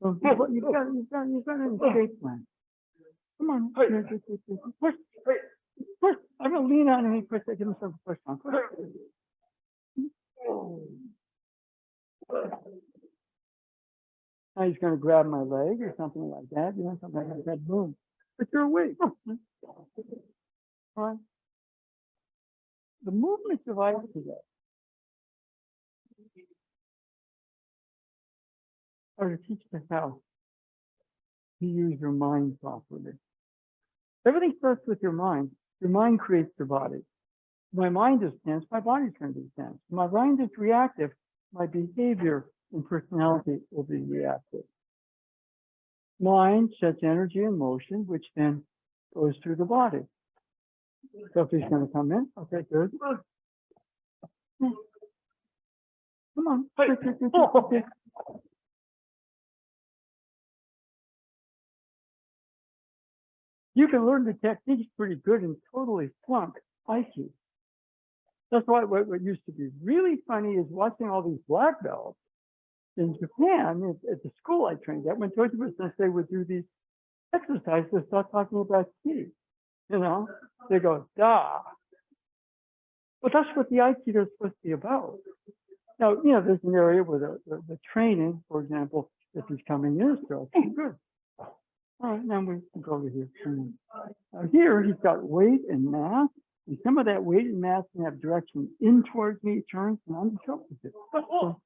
you've got an escape plan. Come on. Push. Push. I'm gonna lean on him. Push. Give myself a push on. Push. Now he's going to grab my leg or something like that, you know, something like that, boom. But you're awake. All right. The movement device today are to teach us how to use your mind properly. Everything starts with your mind. Your mind creates your body. My mind is tense, my body's going to be tense. My mind is reactive, my behavior and personality will be reactive. Mind sets energy in motion, which then goes through the body. So if he's going to come in, okay, good. Come on. Okay. You can learn the techniques pretty good and totally flunk IQ. That's why what used to be really funny is watching all these black belts in Japan at the school I trained at. When Toji was going to say would do these exercises, they start talking about ki. You know, they go da. But that's what the Aikido is supposed to be about. Now, you know, there's an area where the training, for example, if he's coming in, so good. All right, now we can go over here. Now here he's got weight and mass, and some of that weight and mass can have direction in towards me, turns, and I'm the opposite. So,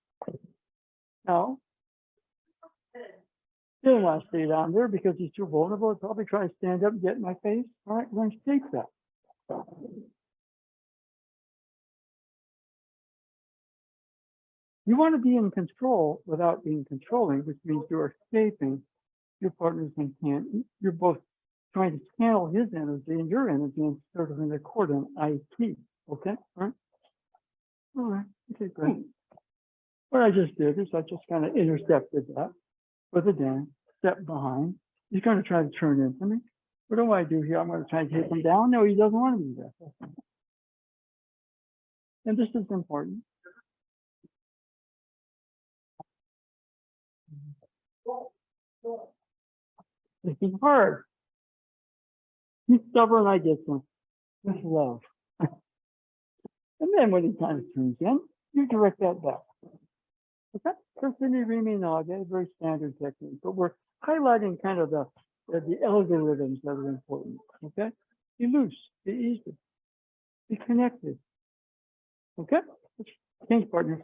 now, he didn't want to stay down there because he's too vulnerable. He'll probably try to stand up and get in my face. All right, we're going to take that. You want to be in control without being controlling, which means you're escaping your partner's intent. You're both trying to channel his energy and your energy and sort of in accord on IT. Okay? All right? All right. Okay, great. What I just did is I just kind of intercepted that with a dance, step behind. He's going to try to turn into me. What do I do here? I'm going to try to take him down. No, he doesn't want to do that. And this is important. It's hard. He's stubborn, I get some. With love. And then when he kind of turns in, you direct that back. Okay? Kusini Rimi Naga, very standard technique. But we're highlighting kind of the the algorithms that are important. Okay? Be loose, be easy, be connected. Okay? Thanks, partner.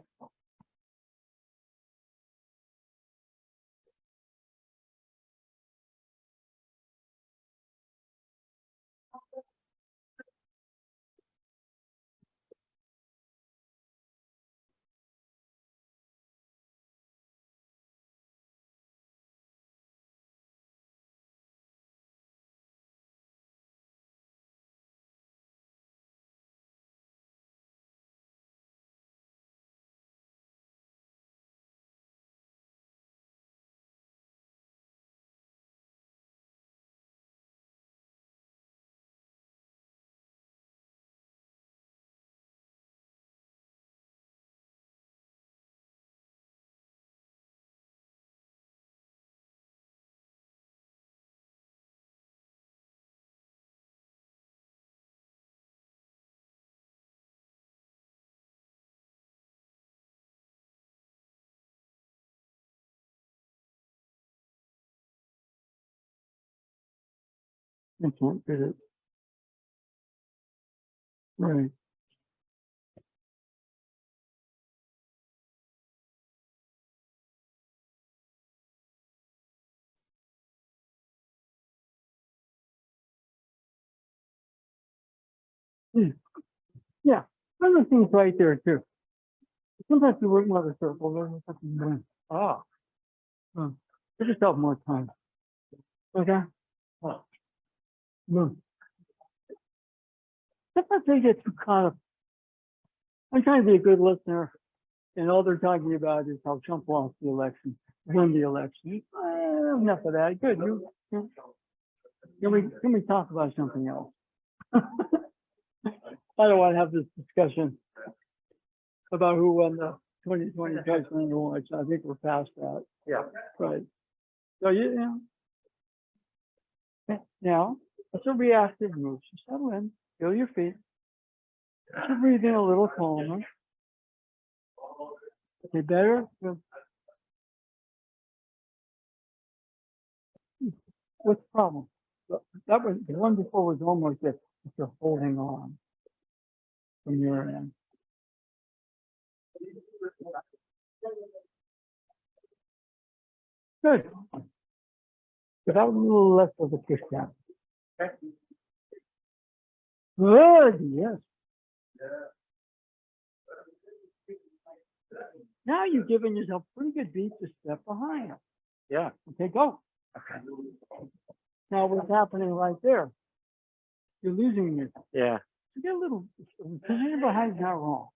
Excellent. Good. Right. Hmm. Yeah. Other things right there too. Sometimes you work another circle, there's something doing. Ah. Give yourself more time. Okay? Oh. Hmm. Sometimes they get too caught up. I'm trying to be a good listener, and all they're talking about is how Trump lost the election, won the election. Enough of that. Good. Can we talk about something else? I don't want to have this discussion about who won the 2020 presidential election. I think we're past that. Yeah. Right. So you know, now it's a reactive move. So settle in, feel your feet. You're breathing a little calmer. Okay, better. What's the problem? That was the one before was almost it. You're holding on from your end. Good. So that was a little less of a pushdown. Good. Yes. Now you've given yourself pretty good beat to step behind. Yeah. Okay, go. Okay. Now what's happening right there? You're losing it. Yeah. So get a little position behind is not wrong.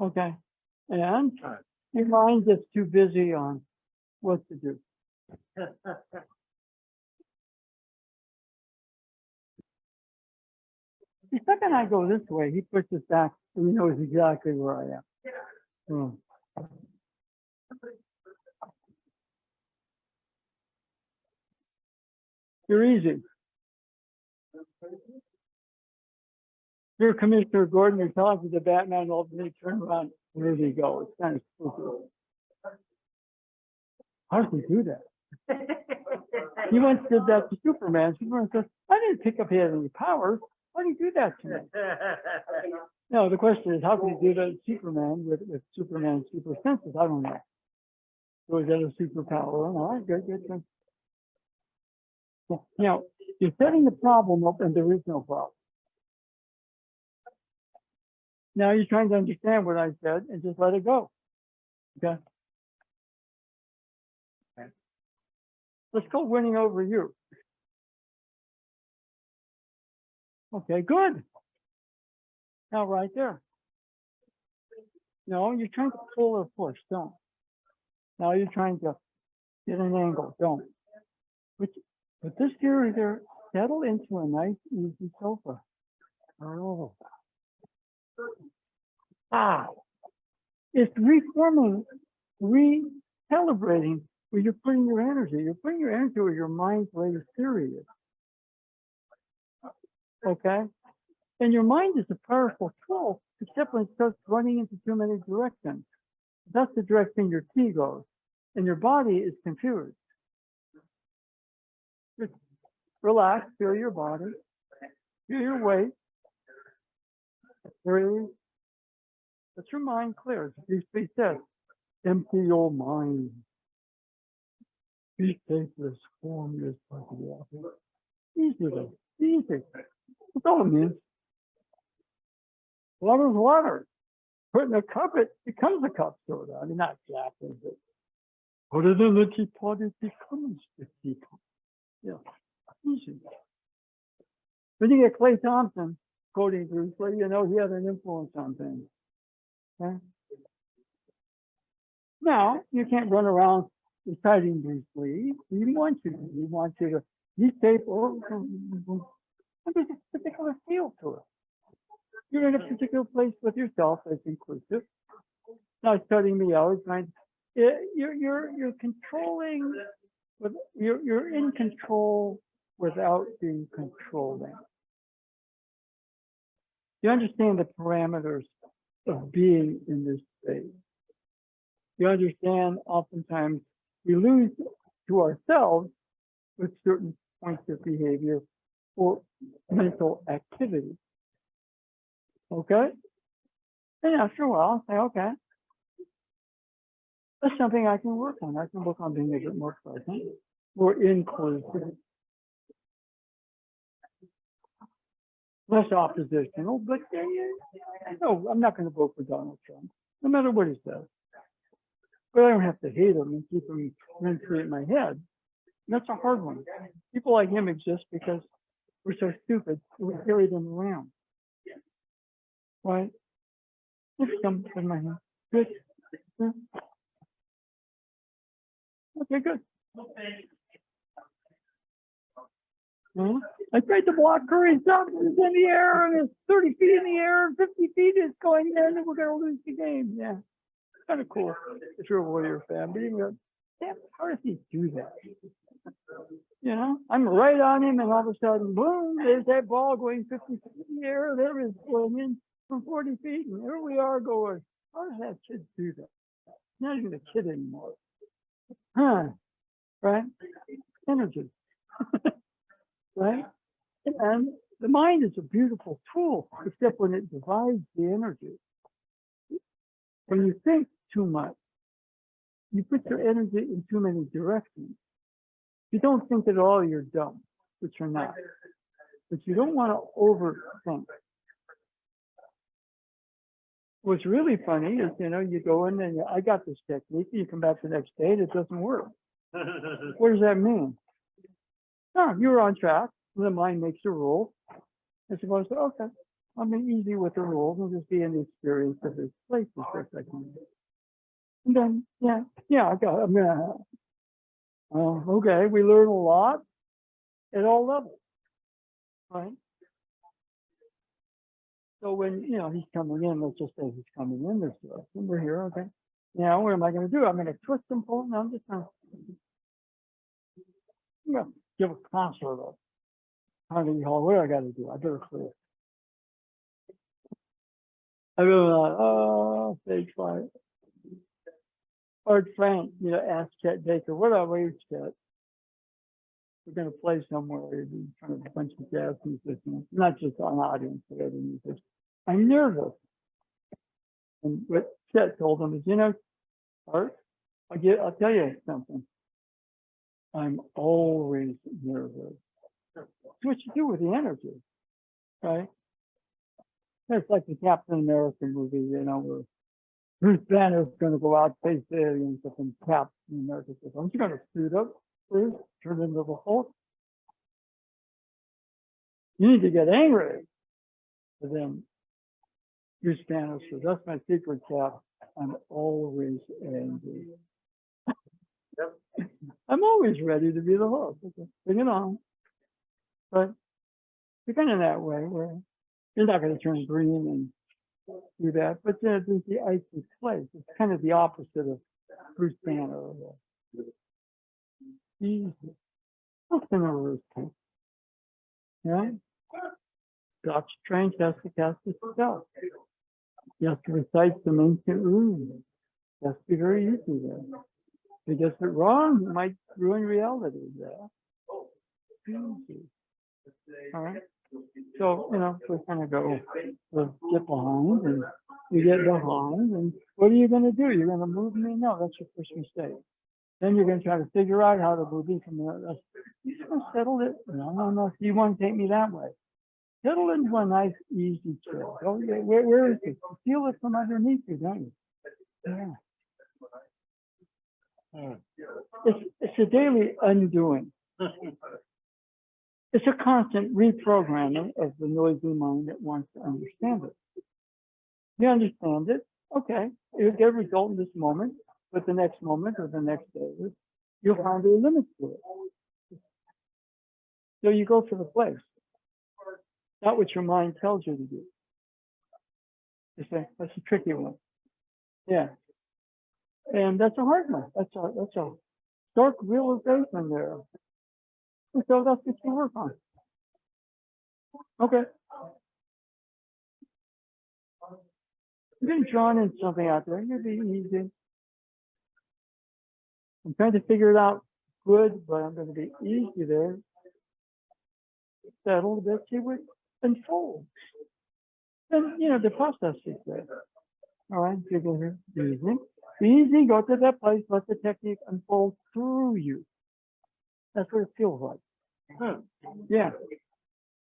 Okay. And your mind gets too busy on what to do. The second I go this way, he pushes back and he knows exactly where I am. Hmm. You're easy. You're Commissioner Gordon, you're talking to Batman, all of a sudden you turn around, where did he go? It's kind of spooky. How does he do that? He once did that to Superman. Superman says, I didn't pick up he had any powers. Why did he do that to me? No, the question is, how can he do that to Superman with Superman's super senses? I don't know. So is that a superpower? All right, good, good, good. Now, you're setting the problem up and there is no problem. Now you're trying to understand what I said and just let it go. Okay? Let's go winning over you. Okay, good. Now right there. No, you're trying to pull or push, don't. Now you're trying to get an angle, don't. But this here, there, settle into a nice, easy sofa. Oh. Ah. It's reforming, recalibrating where you're putting your energy. You're putting your energy where your mind's latest theory is. Okay? And your mind is a powerful tool, except when it starts running into too many directions. That's the direction your T goes. And your body is confused. Just relax, feel your body, feel your weight. Breathe. Let your mind clear. These three steps. Empty your mind. Be shapeless, formless, like water. Easy. Easy. That's all it means. Water's water. Put in a cup, it becomes a cup soda. I mean, not exactly, but put it in the teapot, it becomes the teapot. Yeah, easy. When you get Clay Thompson quoting Bruce Lee, you know he had an influence on things. Okay? Now, you can't run around reciting Bruce Lee. He wants you to. He wants you to, he's capable. There's a particular feel to it. You're in a particular place with yourself that's inclusive. Not shutting me out. You're controlling. You're in control without being controlling. You understand the parameters of being in this space. You understand oftentimes we lose to ourselves with certain points of behavior or mental activity. Okay? And after a while, say, okay, that's something I can work on. I can work on being a bit more present, more inclusive, less oppositional, but no, I'm not going to vote for Donald Trump, no matter what he says. But I don't have to hate him and keep him mentally in my head. And that's a hard one. People like him exist because we're so stupid, we carry them around. Right? Let's come in my hand. Good. Yeah. Okay, good. I tried to block Curry's up. It's in the air and it's 30 feet in the air and 50 feet is going in and we're going to lose the game. Yeah. It's kind of cool if you're a Warrior fan. But you go, damn, how does he do that? You know, I'm right on him and all of a sudden, boom, there's that ball going 50 feet in the air. There is going in from 40 feet. And there we are going, how does that kid do that? He's not even a kid anymore. Huh. Right? Energy. Right? And the mind is a beautiful tool, except when it divides the energy. When you think too much, you put your energy in too many directions. If you don't think at all, you're dumb, which you're not. But you don't want to overthink. What's really funny is, you know, you go in and I got this technique, you come back the next day and it doesn't work. What does that mean? No, you were on track. The mind makes a rule. And supposed to, okay, I'll be easy with the rules and just be in the experience of this place as best I can. And then, I'm gonna, okay, we learn a lot at all levels, right? So when, you know, he's coming in, let's just say he's coming in this direction, we're here, okay. Now, what am I going to do? I'm going to twist and pull. No, I'm just going to give a concert of Carnegie Hall. What do I got to do? I better clear. I go, stage 5. Art Frank, you know, asked Chet Baker, what are we, Chet? We're going to play somewhere in front of a bunch of jazz musicians, not just an audience, but other musicians. I'm nervous. And what Chet told him is, you know, Art, I'll tell you something. I'm always nervous. It's what you do with the energy, right? It's like the Captain America movie, you know, where Bruce Banner's going to go out, face the aliens, and Captain America says, aren't you going to suit up, Bruce? Turn into the Hulk? You need to get angry. But then Bruce Banner says, that's my secret, Cap. I'm always angry. I'm always ready to be the Hulk. Bring it on. But you're kind of that way where you're not going to turn green and do that. But there's the icy place. It's kind of the opposite of Bruce Banner. Easy. Nothing over his case. Yeah? Dr. Strange has to cast a spell. He has to recite some ancient runes. has to be very easy there. If he gets it wrong, he might ruin reality there. Easy. All right. So, we kind of go, we'll get behind, and you get behind, and what are you going to do? You're going to move me? No, that's your first mistake. Then you're going to try to figure out how to move me from there. You're just going to settle it. No. You want to take me that way. Settle into a nice, easy trail. Where is it? You feel it from underneath you, don't you? Yeah. It's a daily undoing. It's a constant reprogramming of the noisy mind that wants to understand it. You understand it, okay. You'll get a result in this moment, but the next moment or the next day, you'll find there are limits to it. So you go for the place. Not what your mind tells you to do. You say, that's a tricky one. Yeah. And that's a hard one. That's a stark realization there. And so that's what you work on. Okay. You're getting drawn in something out there. It'll be easy. I'm trying to figure it out good, but I'm going to be easy there. Settle a bit, see what unfolds. And, the process is there. All right, you're going to easy, go to that place, let the technique unfold through you. That's what it feels like. Yeah.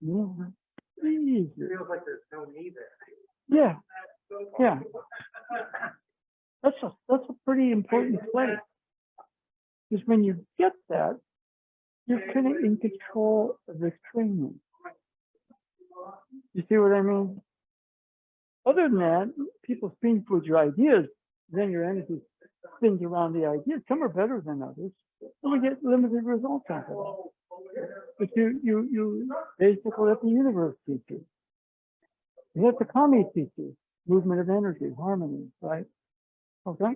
Easy. It feels like there's no me there. Yeah. Yeah. That's a pretty important place. Because when you get that, you're kind of in control of the training. You see what I mean? Other than that, people spin towards your ideas, then your energy spins around the ideas. Some are better than others. So we get limited results out of it. But you basically let the universe teach you. You let the kami teach you. Movement of energy, harmony, right? Okay?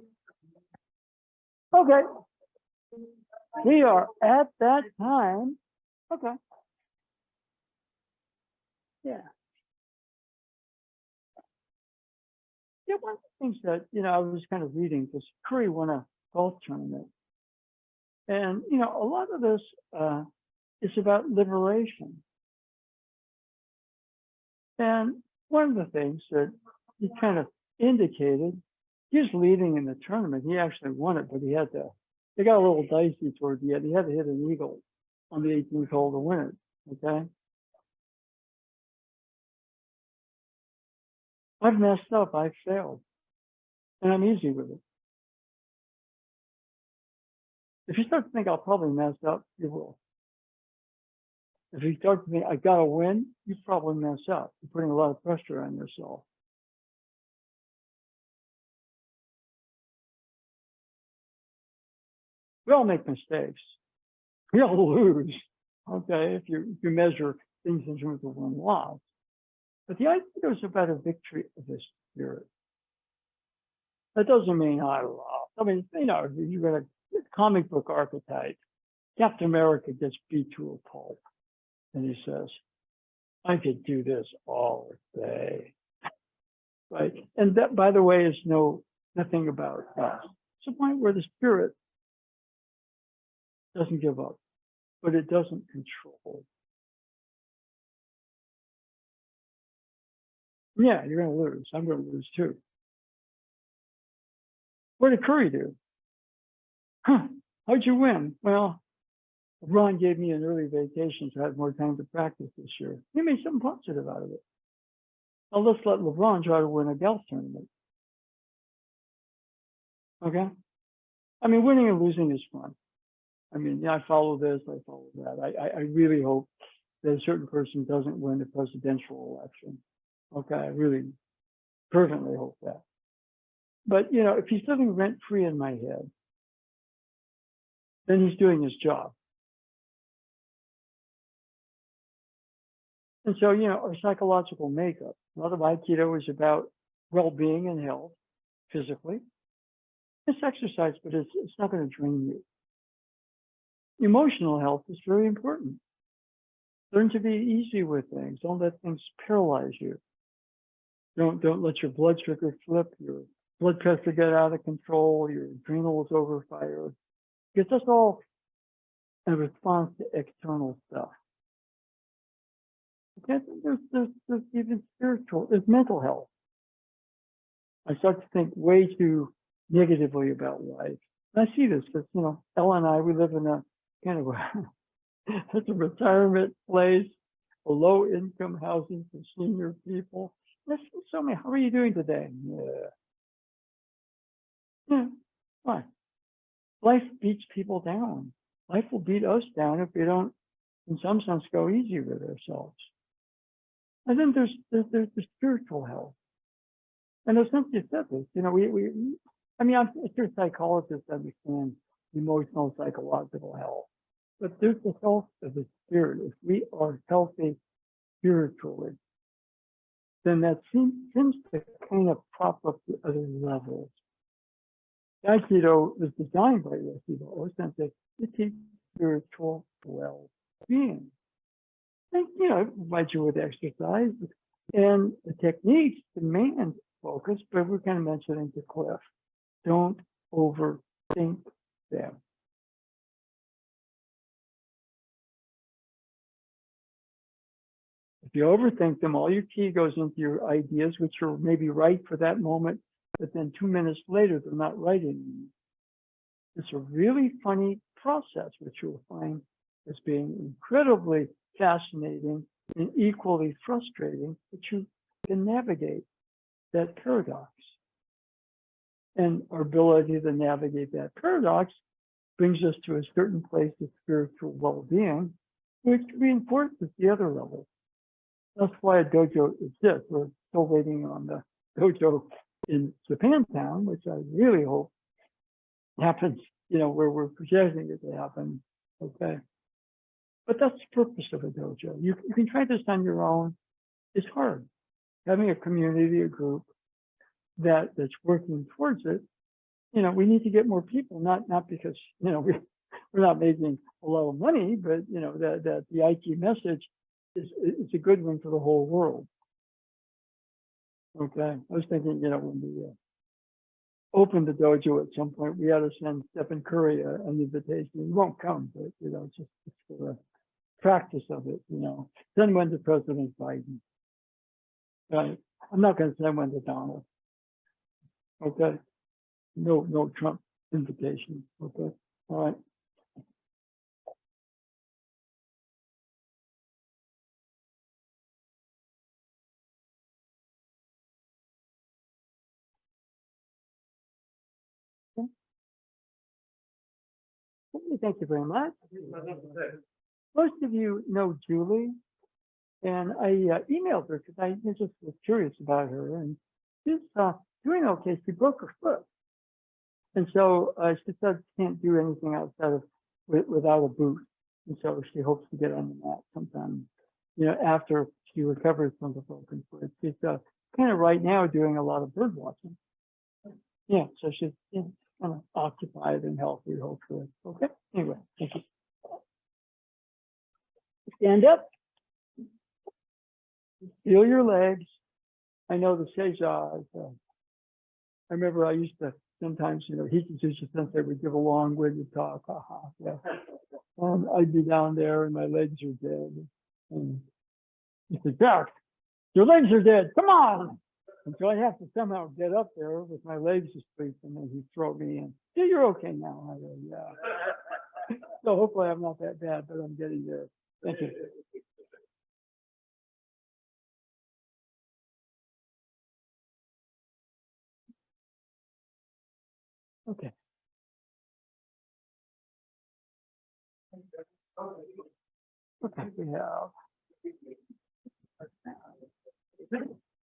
Okay. We are at that time. Okay. Yeah. Yeah, one of the things that, I was kind of reading, because Curry won a golf tournament. And, a lot of this is about liberation. And one of the things that he kind of indicated, he was leading in the tournament. He actually won it, but they got a little dicey towards the end. He had to hit an eagle on the 18th hole to win it, okay? I've messed up, I've failed, and I'm easy with it. If you start to think I'll probably mess up, you will. If you start to think I gotta win, you probably mess up. You're putting a lot of pressure on yourself. We all make mistakes. We all lose, okay, if you measure things in terms of one loss. But the idea is about a victory of the spirit. That doesn't mean I lost. I mean, you've got a comic book archetype. Captain America gets beat to a pulp. And he says, I could do this all day. Right? And that, by the way, is nothing about us. It's a point where the spirit doesn't give up, but it doesn't control. Yeah, you're going to lose. I'm going to lose too. What did Curry do? How'd you win? Well, Ron gave me an early vacation, so I had more time to practice this year. He made something positive out of it. Now let's let LeBron try to win a golf tournament. Okay? I mean, winning and losing is fun. I mean, I follow this, I follow that. I really hope that a certain person doesn't win the presidential election. Okay, I really fervently hope that. But, if he's living rent-free in my head, then he's doing his job. And so, our psychological makeup, a lot of Aikido is about well-being and health, physically. It's exercise, but it's not going to drain you. Emotional health is very important. Learn to be easy with things. Don't let things paralyze you. Don't let your blood sugar flip, your blood pressure get out of control, your adrenals overfire. Because that's all a response to external stuff. Okay? There's even spiritual, there's mental health. I start to think way too negatively about life. And I see this because, you know, Ella and I, we live in a kind of it's a retirement place, a low income housing for senior people. Let's tell me, how are you doing today? Yeah. Why? Life beats people down. Life will beat us down if we don't, in some sense, go easy with ourselves. And then there's the spiritual health. And as Cynthia said this, you know, I mean, I'm sure psychologists understand emotional, psychological health, but there's the health of the spirit. If we are healthy spiritually, then that seems to kind of prop up the other levels. Aikido was designed by Aikido, essentially to teach spiritual well-being. And, you know, it provides you with exercise, and the techniques demand focus, but we're kind of mentioning to Cliff. Don't overthink them. If you overthink them, all your chi goes into your ideas, which are maybe right for that moment, but then 2 minutes later, they're not right anymore. It's a really funny process, which you'll find as being incredibly fascinating and equally frustrating, but you can navigate that paradox. And our ability to navigate that paradox brings us to a certain place of spiritual well-being, which reinforces the other levels. That's why a dojo exists. We're still waiting on the dojo in Japantown, which I really hope happens, you know, where we're projecting it to happen. Okay. But that's the purpose of a dojo. You can try this on your own. It's hard. Having a community, a group that's working towards it, you know, we need to get more people, not because, you know, we're not making a lot of money, but, you know, that the IT message is a good one for the whole world. Okay. I was thinking, you know, when we open the dojo at some point, we ought to send Stephen Curry an invitation. He won't come, but, you know, just for the practice of it, you know. Send one to President Biden. Right. I'm not going to send one to Donald. Okay. No Trump invitation. Okay. All right. Okay. Thank you very much. Most of you know Julie, and I emailed her because I just was curious about her, and she's doing okay. She broke her foot, and so she said she can't do anything outside of without a boot, and so she hopes to get on the mat sometime, you know, after she recovers from the broken foot. She's kind of right now doing a lot of bird watching. Yeah, so she's kind of occupied and healthy, hopefully. Okay. Anyway, thank you. Stand up. Feel your legs. I know the seizures. I remember I used to sometimes, you know, Hikisushi Sensei would give a long-winded talk. Yeah. I'd be down there and my legs are dead. And he said, Jack, your legs are dead. Come on. And so I have to somehow get up there with my legs asleep, and then he'd throw me in. Yeah, you're okay now. I go, yeah. So hopefully I'm not that bad, but I'm getting there. Thank you. Okay. Okay, we have